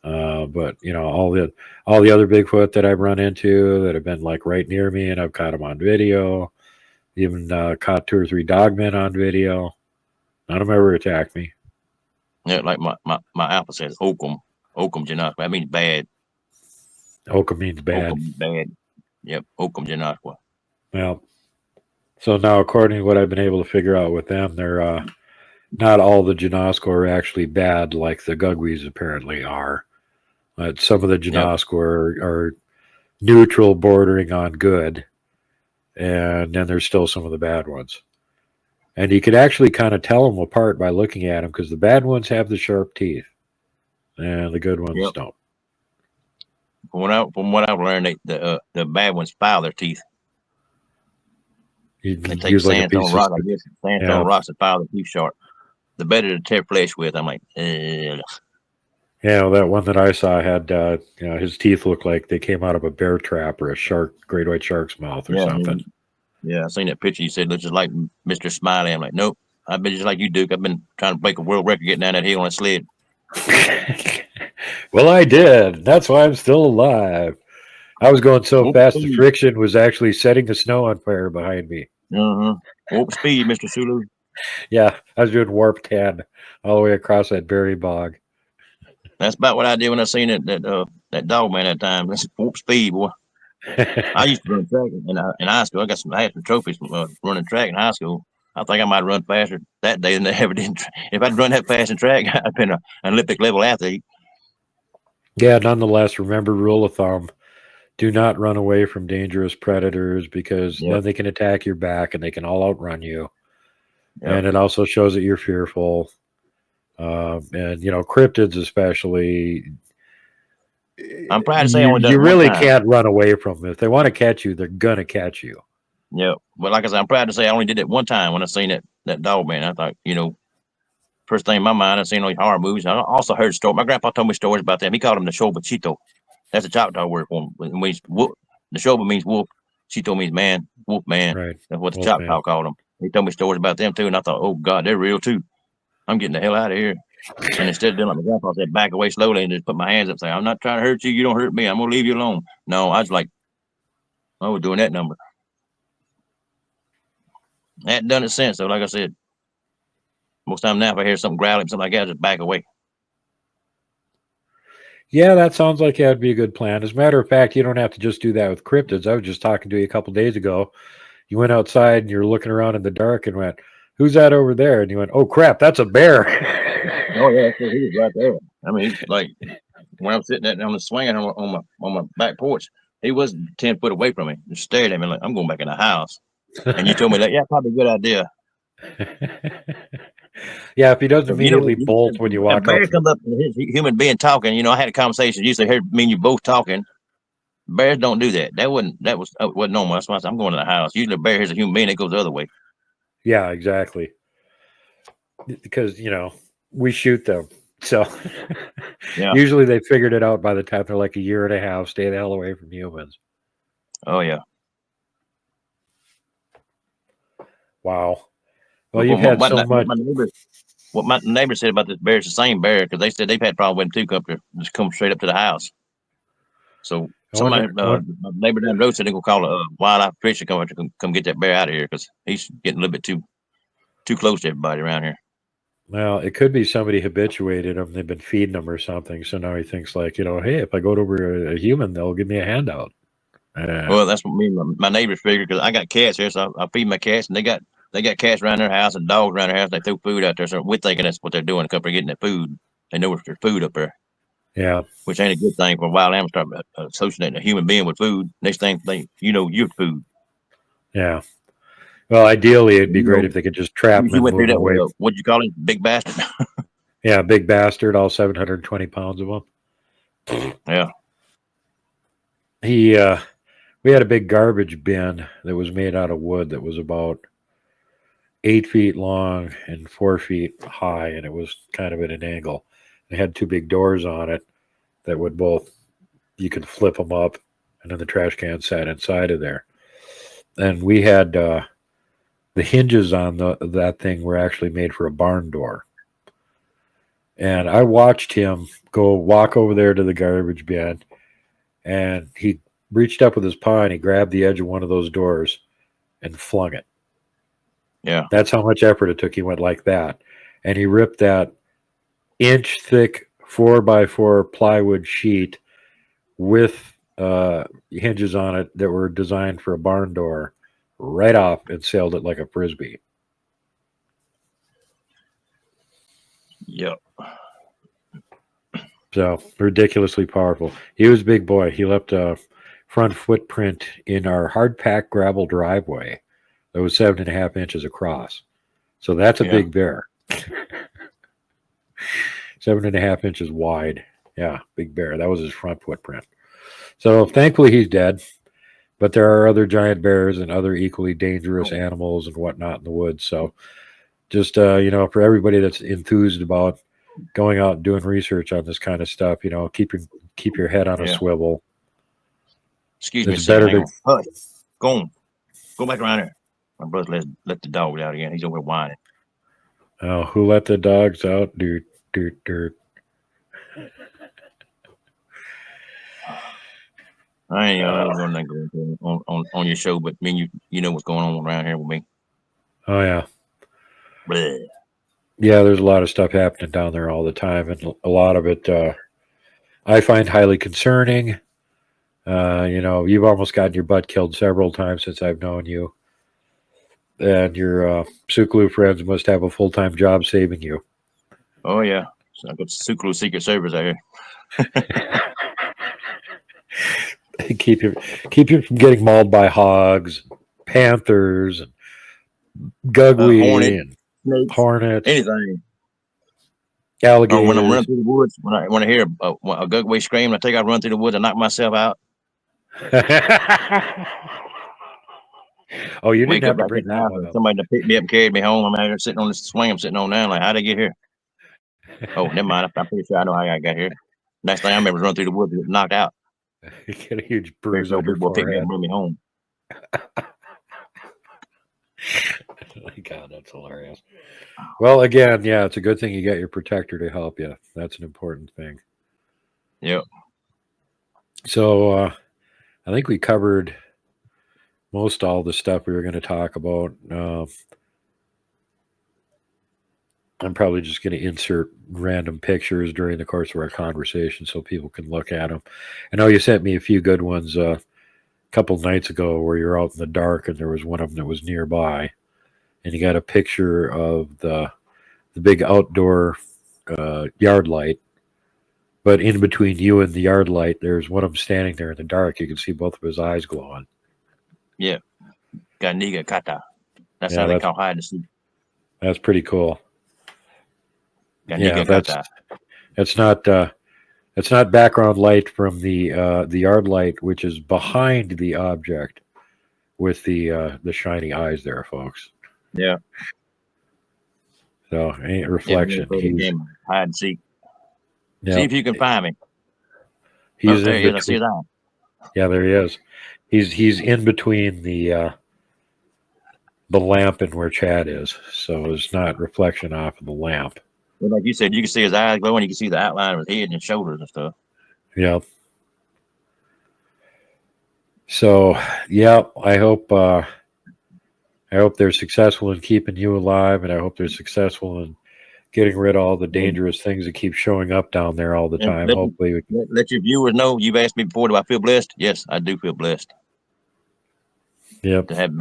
But you know, all the other Bigfoot that I've run into that have been like right near me, and I've caught them on video. Even caught 2 or 3 dogmen on video. None of them ever attacked me. Yeah, like my alpha says, Oakham Ginosqua. That means bad. Oakham means bad. Oakham means bad. Yep, Oakham Ginosqua. Well, so now according to what I've been able to figure out with them, they're not all the Ginosqua are actually bad like the Gugwes apparently are. Some of the Ginosqua are neutral, bordering on good, and then there's still some of the bad ones. And you could actually kind of tell them apart by looking at them, because the bad ones have the sharp teeth, and the good ones don't. From what I've learned, the bad ones file their teeth. You they take sandstone rock, I guess. Sandstone rocks and file their teeth sharp. The better to tear flesh with. I'm like, yeah, well, that one that I saw had, you know, his teeth looked like they came out of a bear trap or a shark, great white shark's mouth or something. Yeah, I seen that picture. You said looks just like Mr. Smiley. I'm like, nope. I've been just like you, Duke. I've been trying to break a world record getting down that hill on a sled. Well, I did. That's why I'm still alive. I was going so fast, the friction was actually setting the snow on fire behind me. Warp speed, Mr. Sulu. Yeah, I was doing warp 10 all the way across that berry bog. That's about what I did when I seen that Dogman that time. That's warp speed, boy. I used to run track in high school. I had some trophies from running track in high school. I think I might run faster that day than they ever did. If I'd run that fast in track, I'd been an Olympic level athlete. Yeah, nonetheless, remember rule of thumb: do not run away from dangerous predators, because then they can attack your back and they can all outrun you. And it also shows that you're fearful. And you know, cryptids especially. I'm proud to say you really can't run away from them. If they want to catch you, they're gonna catch you. Yeah, but like I said, I'm proud to say I only did it one time when I seen that Dogman. I thought, you know, first thing in my mind, I seen all these horror movies. I also heard stories. My grandpa told me stories about them. He called them the Shobachito. That's a Choctaw word for him. The Shoba means wolf. Chito means man, wolf man. Right. That's what the Choctaw called them. He told me stories about them too, and I thought, oh God, they're real too. I'm getting the hell out of here. And instead of doing like my grandpa said, back away slowly and just put my hands up, say, I'm not trying to hurt you. You don't hurt me. I'm gonna leave you alone. No, I was like, I was doing that number. I hadn't done it since, though. Like I said, most time now if I hear something growling, something like that, I just back away. Yeah, that sounds like that'd be a good plan. As a matter of fact, you don't have to just do that with cryptids. I was just talking to you a couple days ago. You went outside and you're looking around in the dark and went, "Who's that over there?" And you went, "Oh crap, that's a bear." Oh yeah, he was right there. I mean, like when I'm sitting on the swing on my back porch, he was 10 foot away from me, just stared at me like, I'm going back in the house. And you told me that, yeah, probably a good idea. Yeah, if he doesn't immediately bolt when you walk bear out. Comes up, his human being talking. You know, I had a conversation. Usually heard me and you both talking. bears don't do that. That wasn't normal. That's why I said, I'm going to the house. Usually a bear hears a human being, it goes the other way. Yeah, exactly. Because we shoot them, so Yeah. usually they figured it out by the time they're like a year and a half. Stay the hell away from humans. Oh yeah. Wow. Well, you've had so much. What my neighbor said about this bear is the same bear, because they said they've had problems with him too. Just come straight up to the house. So somebody, my neighbor down the road said they're gonna call a wildlife fisher to come get that bear out of here, because he's getting a little bit too close to everybody around here. Well, it could be somebody habituated him. They've been feeding him or something. So now he thinks like, hey, if I go over a human, they'll give me a handout. Well, that's what me and my neighbors figured, because I got cats here, so I feed my cats, and they got cats around their house and dogs around their house. They throw food out there, so we're thinking that's what they're doing. Because they're getting their food. They know there's food up there. Yeah. Which ain't a good thing for a wild animal to start associating a human being with food. Next thing your food. Yeah. Well, ideally, it'd be great if they could just trap him and move away. What'd you call him? Big bastard. Yeah, big bastard. All 720 pounds of him. Yeah. We had a big garbage bin that was made out of wood that was about 8 feet long and 4 feet high, and it was kind of at an angle. It had two big doors on it that would you could flip them up, and then the trash can sat inside of there. And we had the hinges on that thing were actually made for a barn door. And I watched him walk over there to the garbage bin, and he reached up with his paw and he grabbed the edge of one of those doors and flung it. Yeah. That's how much effort it took. He went like that. And he ripped that inch-thick 4x4 plywood sheet with hinges on it that were designed for a barn door right off and sailed it like a Frisbee. Yep. So ridiculously powerful. He was a big boy. He left a front footprint in our hard-packed gravel driveway that was 7.5 inches across. So that's a big bear. 7.5 inches wide. Yeah, big bear. That was his front footprint. So thankfully he's dead. But there are other giant bears and other equally dangerous animals and whatnot in the woods. So just, for everybody that's enthused about going out and doing research on this kind of stuff, keep your head on a swivel. Excuse me, Sam. Hush. Go back around here. My brother let the dog out again. He's over here whining. Oh, who let the dogs out? Dirt. I ain't going to go on your show, but you know what's going on around here with me. Oh yeah. Bleh. Yeah, there's a lot of stuff happening down there all the time, and a lot of it I find highly concerning. You've almost gotten your butt killed several times since I've known you. And your Suklu friends must have a full-time job saving you. Oh, yeah. So I've got Suklu Secret Service out here. keep you from getting mauled by hogs, panthers, and Gugwe, and snakes, hornets, anything. Alligators. When I'm running through the woods, when I hear a Gugwe scream, I think I run through the woods and knock myself out. Oh, you didn't have to bring that one up. Somebody to pick me up and carried me home. I'm out here sitting on this swing I'm sitting on now. Like, how'd I get here? Oh, never mind. I'm pretty sure I know how I got here. Next thing I remember was running through the woods and knocked out. You get a huge bruise on your forehead. Pick me up and bring me home. Oh my God, that's hilarious. Well, again, yeah, it's a good thing you got your protector to help you. That's an important thing. Yep. So I think we covered most all the stuff we were going to talk about. I'm probably just going to insert random pictures during the course of our conversation so people can look at them. I know you sent me a few good ones a couple nights ago where you're out in the dark and there was one of them that was nearby. And you got a picture of the big outdoor yard light. But in between you and the yard light, there's one of them standing there in the dark. You can see both of his eyes glowing. Yeah. Ganiga kata. That's how they call hide and seek. That's pretty cool. Ganiga kata. That's not It's not background light from the yard light, which is behind the object with the shiny eyes there, folks. Yeah. So ain't Yeah, reflection. play the game of hide and seek. See Yeah, if you can find me. he's There in he is. I see between. his eye. Yeah, there he is. He's in between the lamp and where Chad is, so it's not reflection off of the lamp. Well, like you said, you can see his eyes glowing. You can see the outline of his head and his shoulders and stuff. Yeah. So yeah, I hope they're successful in keeping you alive, and I hope they're successful in getting rid of all the dangerous things that keep showing up down there all the And time. Hopefully, let your viewers know. You've asked me before, do I feel blessed? Yes, I do feel blessed yep. to have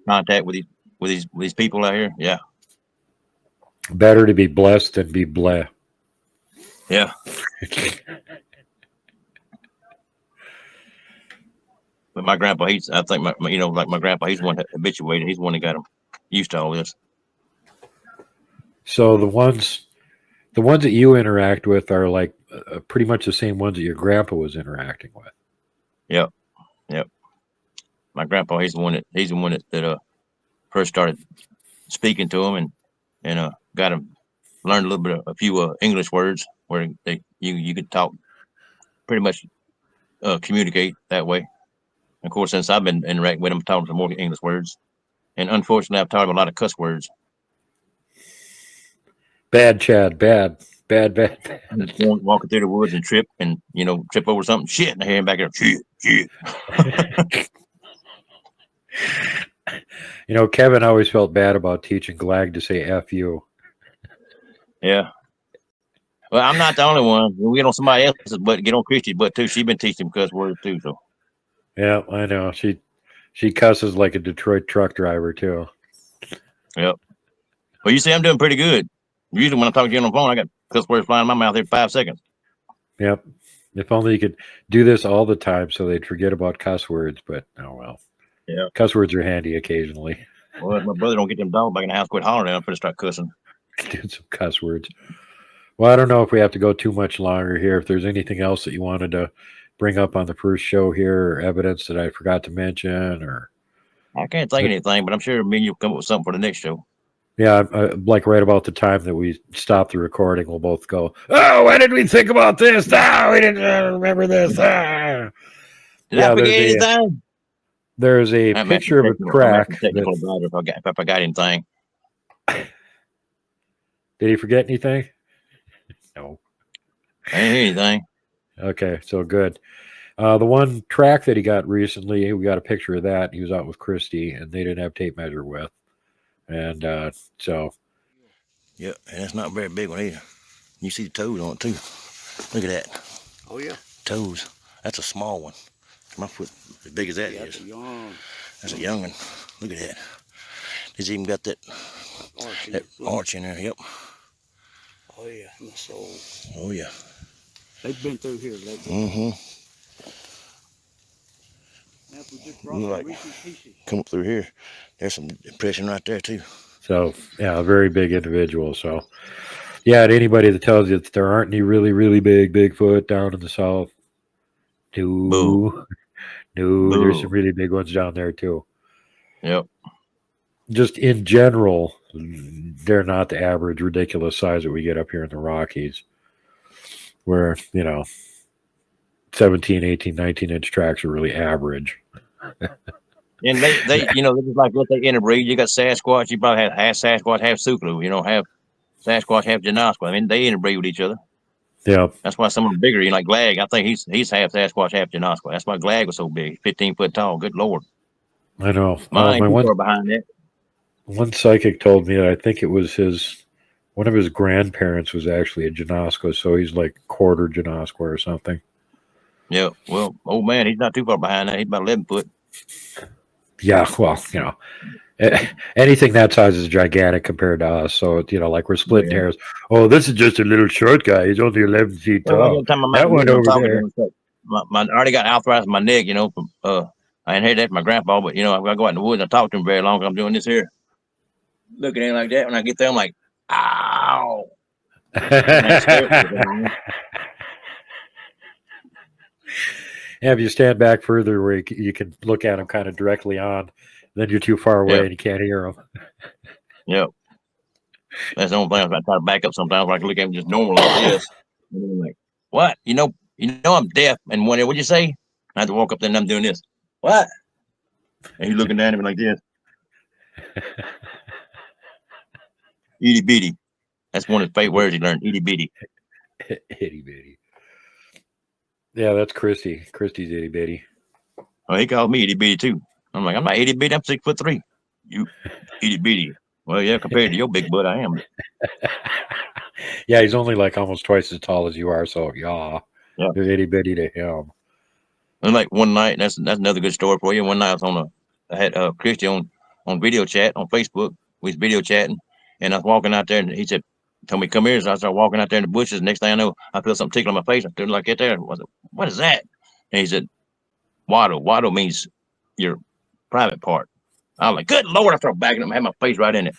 contact with these people out here. Yeah, Better to be blessed than be bleh. yeah. But my grandpa, I think my grandpa, he's the one that habituated. He's the one that got him used to all this. So the ones that you interact with are like pretty much the same ones that your grandpa was interacting with. Yep. My grandpa, he's the one that first started speaking to him and got him learned a little bit a few English words where you could talk pretty much communicate that way. Of course, since I've been interacting with him, talking some more English words, and unfortunately, I've taught him a lot of cuss words. Bad, Chad. Bad. Walking through the woods and trip over something. Shit, and I hear him back there. Shit. Kevin always felt bad about teaching Glag to say F you. Yeah. Well, I'm not the only one. We get on somebody else's butt, get on Christy's butt too. She's been teaching him cuss words too. So. Yeah, I know. She cusses like a Detroit truck driver too. Yep. Well, you see, I'm doing pretty good. Usually, when I talk to you on the phone, I got cuss words flying in my mouth every 5 seconds. Yep. If only you could do this all the time, so they'd forget about cuss words. But oh well. Yeah. Cuss words are handy occasionally. Well, if my brother don't get them dogs back in the house, quit hollering, I'm gonna start cussing. Doing some cuss words. Well, I don't know if we have to go too much longer here. If there's anything else that you wanted to bring up on the first show here, or evidence that I forgot to mention, or I can't think of anything, but I'm sure me and you'll come up with something for the next show. yeah, like right about the time that we stop the recording, we'll both go, "Oh, why did we think about this? Ah, we didn't remember this." Ah. Did I forget anything? There's a picture of a crack. If I forgot anything. Did he forget anything? No. I didn't hear anything. Okay, so good. The one track that he got recently, we got a picture of that. He was out with Christy, and they didn't have tape measure with. And so. Yeah, and it's not a very big one either. You see the toes on it too. Look at that. Oh, yeah. Toes. That's a small one. My foot as big as that is. That's a young one. Look at that. He's even got that arch in there. Yep. Oh, yeah. My soul. Oh, yeah. They've been through here lately. Mm-hmm. Like, come up through here. There's some impression right there too. So yeah, a very big individual. So yeah, to anybody that tells you that there aren't any really, really big Bigfoot down in the south, no, there's some really big ones down there too. Yep. Just in general, they're not the average ridiculous size that we get up here in the Rockies, where 17, 18, 19-inch tracks are really average. And they this is like what they interbreed. You got Sasquatch, you probably have half Sasquatch, half Suklu, half Sasquatch, half Janasquatch. I mean, they interbreed with each other. Yeah. That's why some of them bigger, like Glag. I think he's half Sasquatch, half Janasquatch. That's why Glag was so big, 15 foot tall. Good Lord. I know. Mine ain't too far behind that. One psychic told me that I think it was one of his grandparents was actually a Janasco, so he's like quarter Janasco or something. Yeah, well, old man, he's not too far behind that. He's about 11 foot. Yeah, well, anything that size is gigantic compared to us. So, like we're splitting hairs. Oh, this is just a little short guy. He's only 11 feet tall. That one over there. I already got arthritis in my neck, from I inherited that from my grandpa, but, I go out in the woods and I talk to him very long. I'm doing this here. Looking at him like that. When I get there, I'm like, ow. And if you stand back further where you can look at them kind of directly on, then you're too far away Yeah. and you can't hear them. Yep. That's the only thing. I try to back up sometimes. I can look at him just normal like this. And I'm like, what? You know, I'm deaf. And what'd you say? I have to walk up there and I'm doing this. What? And he's looking at me like this. Itty bitty. That's one of his favorite words he learned. Itty bitty. Itty bitty. Yeah, that's Christy. Christy's itty bitty. Oh, he called me itty bitty too. I'm like, I'm not itty bitty. I'm 6'3". You itty bitty. Well, yeah, compared to your big butt, I am. Yeah, he's only like almost twice as tall as you are, so Yeah. you're itty bitty to him. And like one night, that's another good story for you. One night I had Christy on video chat on Facebook. We was video chatting, and I was walking out there, and he said, "Told me come here." So I started walking out there in the bushes. Next thing I know, I feel something tickle on my face. I turned like get there. What is that? And he said, "Waddle." Waddle means your private part. I was like, "Good Lord!" I started backing up, and had my face right in it.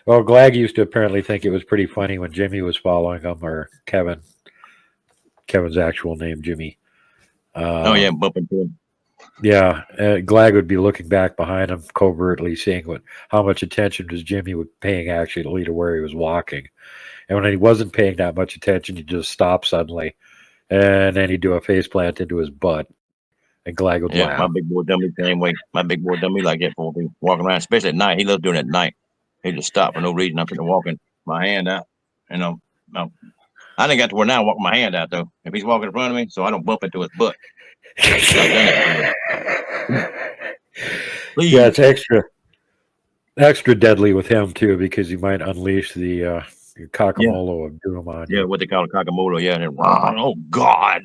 Well, Glag used to apparently think it was pretty funny when Jimmy was following him, or Kevin. Kevin's actual name, Jimmy. Oh yeah, bumping to him. Yeah, Glag would be looking back behind him covertly, seeing how much attention was Jimmy paying actually to where he was walking. And when he wasn't paying that much attention, he'd just stop suddenly, and then he'd do a face plant into his butt, and Glag would Yeah, laugh. my big boy done me the same way. My big boy done me like that for me walking around, especially at night. He loves doing it at night. He just stop for no reason. I'm sitting there walking my hand out. You know, I didn't got to where now I walk my hand out though. If he's walking in front of me, so I don't bump into his butt. I've done it before. Please. Yeah, it's extra deadly with him too, because you might unleash the cockamolo of doom on you. Yeah, what they call a cockamolo. Yeah, and then, oh God.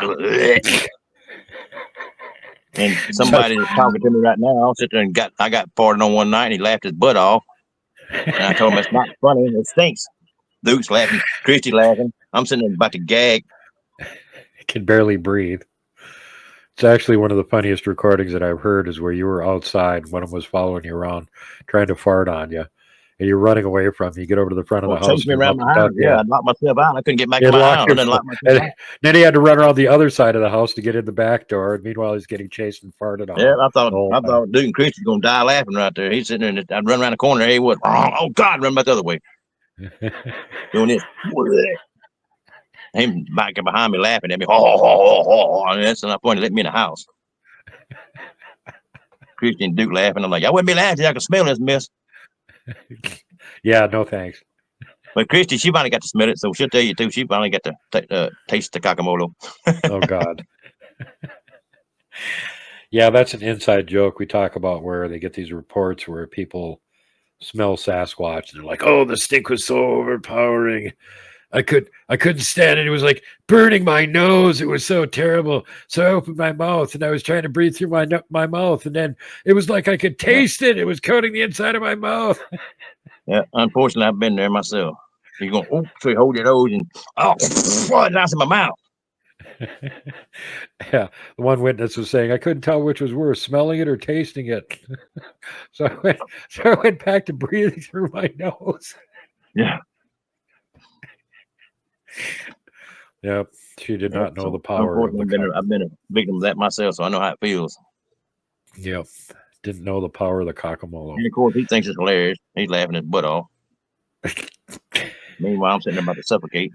And somebody is talking to me right now. I'll sit there and I got farted on one night, and he laughed his butt off. And I told him it's not funny. It stinks. Duke's laughing, Christy laughing. I'm sitting there about to gag. Can barely breathe. It's actually one of the funniest recordings that I've heard is where you were outside, one of them was following you around, trying to fart on you, and you're running away from him. You get over to the front of the house. Chased me around my house. Yeah, I locked myself out. I couldn't get back He in my locked house. your And then, locked myself out. then he had to run around the other side of the house to get in the back door. And meanwhile, he's getting chased and farted on. Yeah, I thought Duke and Christy's gonna die laughing right there. He's sitting there, and I'd run around the corner. He would, oh God, run back the other way, doing this. Him back behind me laughing at me. And that's enough point to let me in the house. Christy and Duke laughing. I'm like, I wouldn't be laughing. I can smell this mess. Yeah, no thanks. But Christy, she finally got to smell it, so she'll tell you too. She finally got to taste the cockamolo. Oh God. Yeah, that's an inside joke we talk about where they get these reports where people smell Sasquatch and they're like, "Oh, the stink was so overpowering. I couldn't stand it. It was like burning my nose. It was so terrible. So I opened my mouth and I was trying to breathe through my mouth, and then it was like I could taste it. It was coating the inside of my mouth." Yeah, unfortunately, I've been there myself. You're going, oh, so you hold your nose and that's in my mouth. Yeah, the one witness was saying I couldn't tell which was worse, smelling it or tasting it. So I went back to breathing through my nose. Yeah. Yep, she did not know the power of I've been a victim of that myself, so I know how it feels. Yep, didn't know the power of the cockamolo. And of course, he thinks it's hilarious. He's laughing his butt off. Meanwhile, I'm sitting there about to suffocate.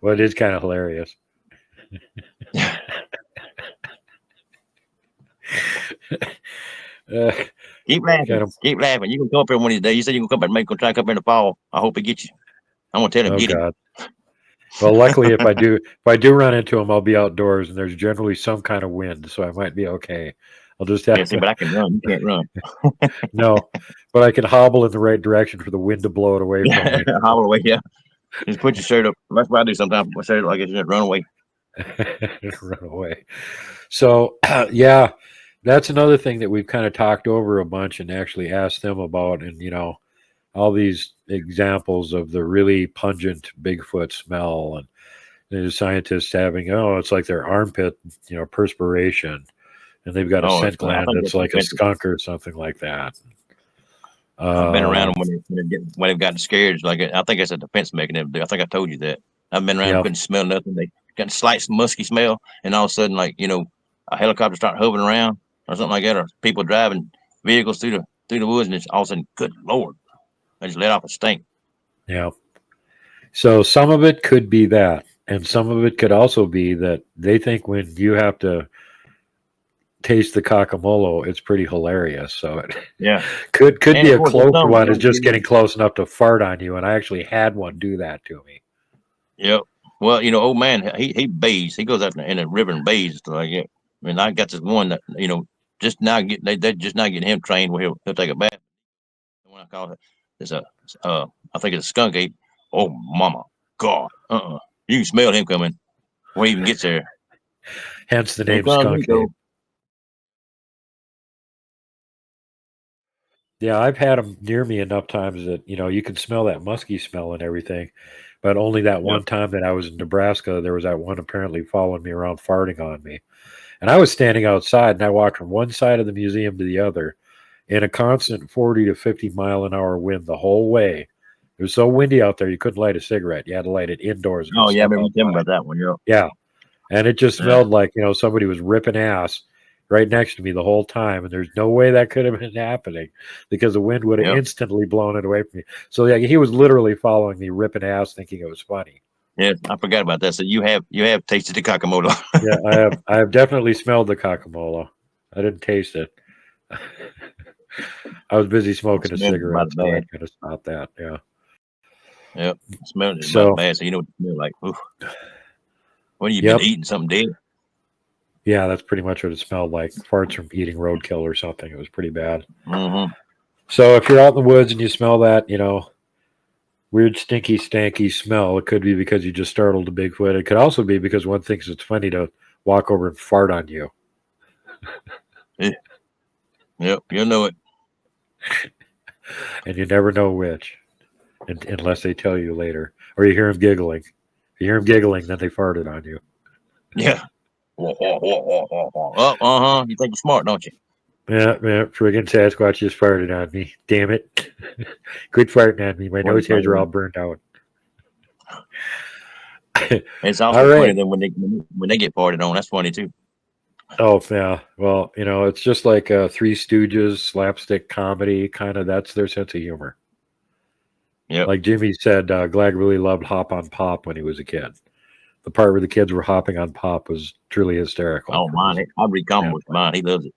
Well, it is kind of hilarious. Keep laughing. Keep laughing. You can come up here one of these days. You said you can come back and try to come up in the fall. I hope he gets you. I'm gonna tell him, Oh get God. him. Well, luckily, if I do run into him, I'll be outdoors, and there's generally some kind of wind, so I might be okay. I'll just have but I can run. You can't run. No, but I can hobble in the right direction for the wind to blow it away from me. Hobble away, yeah. Just put your shirt up. That's what I do sometimes. Put my shirt up like it's just run away. Run away. So, yeah, that's another thing that we've kind of talked over a bunch and actually asked them about, and all these examples of the really pungent Bigfoot smell, and the scientists having, it's like their armpit, perspiration, and they've got a scent gland that's like a skunk or something like that. I've been around them when they've gotten scared. Like I think it's a defense mechanism. I think I told you that. I've been around, Yeah. couldn't smell nothing. They got a slight musky smell, and all of a sudden, like, a helicopter start hovering around or something like that, or people driving vehicles through the woods, and it's all of a sudden, good Lord, I just let off a stink. Yeah. So some of it could be that, and some of it could also be that they think when you have to taste the cockamolo, it's pretty hilarious. So it Yeah. could And be of a course, close some, one is just getting close enough to fart on you, and I actually had one do that to me. Yep. Well, old man, he bathes. He goes out in the river and bathes and stuff like that. I mean, I got this one that just now they just now getting him trained where he'll take a bath. The one I call it is I think it's a skunk ape. Oh, mama, God, you can smell him coming before he even gets there. Hence the Here name comes skunk Rico. ape. Yeah, I've had them near me enough times that you can smell that musky smell and everything. But only that one Yep. time that I was in Nebraska, there was that one apparently following me around, farting on me. And I was standing outside, and I walked from one side of the museum to the other in a constant 40 to 50 mile an hour wind the whole way. It was so windy out there, you couldn't light a cigarette. You had to light it indoors. Oh yeah, I step remember you telling me outside. about that one. Yeah. Yeah. And it just Yeah. smelled like, somebody was ripping ass right next to me the whole time. And there's no way that could have been happening because the wind would have Yep. instantly blown it away from me. So yeah, he was literally following me, ripping ass, thinking it was funny. Yeah, I forgot about that. So you have tasted the cockamolo. Yeah, I have definitely smelled the cockamolo. I didn't taste it. I was busy smoking a Smelled it cigarette, about so I bad. kind of stopped that. Yeah. Yep. Smelled it So about bad. So you know what it smelled like. Oof. When you've Yep. been eating something dead. Yeah, that's pretty much what it smelled like. Farts from eating roadkill or something. It was pretty bad. Mm-hmm. So if you're out in the woods and you smell that, weird, stinky, stanky smell, it could be because you just startled a Bigfoot. It could also be because one thinks it's funny to walk over and fart on you. Yep, you'll know it. And you never know which, unless they tell you later. Or you hear them giggling. If you hear them giggling, then they farted on you. Yeah. Oh, you think you're smart, don't you? Yeah, friggin' Sasquatch just farted on me. Damn it. Quit farting on me. My nose hairs are all burned out. It's also All right. funny then when they get farted on. That's funny too. Oh, yeah. Well, it's just like Three Stooges, slapstick comedy, kind of. That's their sense of humor. Yep. Like Jimmy said, Glag really loved Hop on Pop when he was a kid. The part where the kids were hopping on Pop was truly hysterical. Oh, mine. I read comic books. Mine. He loves it.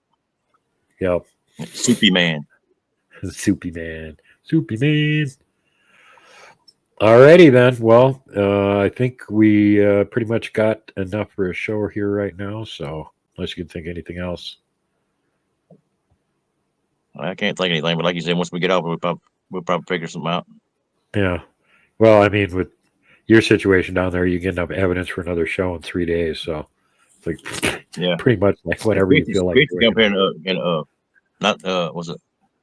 Yep. Soupy Man. Soupy Man. Soupy Man. Alrighty then. Well, I think we pretty much got enough for a show here right now. So unless you can think of anything else. I can't think of anything, but like you said, once we get off, we'll probably figure something out. Yeah. Well, I mean, with your situation down there, you get enough evidence for another show in 3 days. So it's like pretty much like whatever you feel like. Come up here was it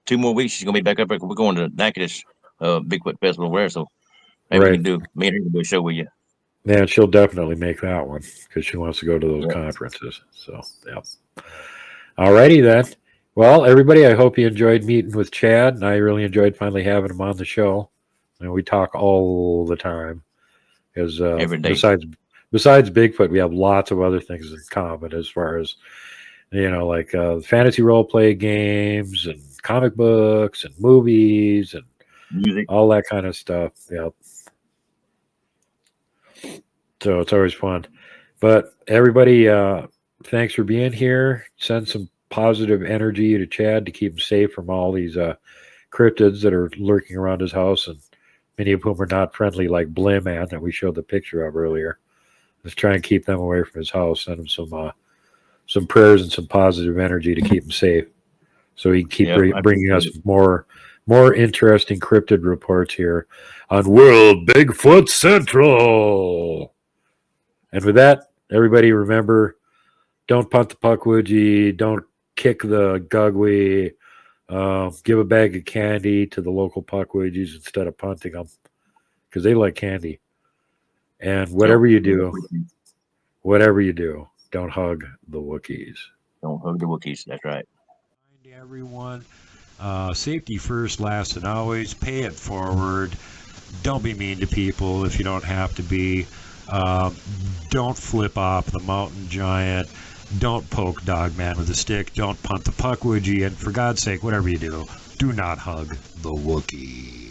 2 more weeks? She's gonna be back up here. We're going to Natchitoches Bigfoot Festival where, so maybe we can me and her can do a show with you. Yeah, she'll definitely make that one because she wants to go to those conferences. So yeah. Alrighty then. Well, everybody, I hope you enjoyed meeting with Chad, and I really enjoyed finally having him on the show. And we talk all the time, because every day. Besides Bigfoot, we have lots of other things in common as far as like fantasy role play games and comic books and movies and music, all that kind of stuff. Yep. So it's always fun. But everybody, thanks for being here. Send some positive energy to Chad to keep him safe from all these cryptids that are lurking around his house, and many of whom are not friendly, like Blim Man that we showed the picture of earlier. Let's try and keep them away from his house. Send him some prayers and some positive energy to keep him safe, so he can keep bringing us more interesting cryptid reports here on World Bigfoot Central. And with that, everybody remember, don't punt the puckwudgie, don't kick the gugwe, give a bag of candy to the local puckwudgies instead of punting them, because they like candy. And whatever you do, don't hug the Wookiees. Don't hug the Wookiees, that's right. Everyone, safety first, last, and always. Pay it forward. Don't be mean to people if you don't have to be. Don't flip off the mountain giant. Don't poke Dogman with a stick. Don't punt the puck, would you? And for God's sake, whatever you do not hug the Wookiee.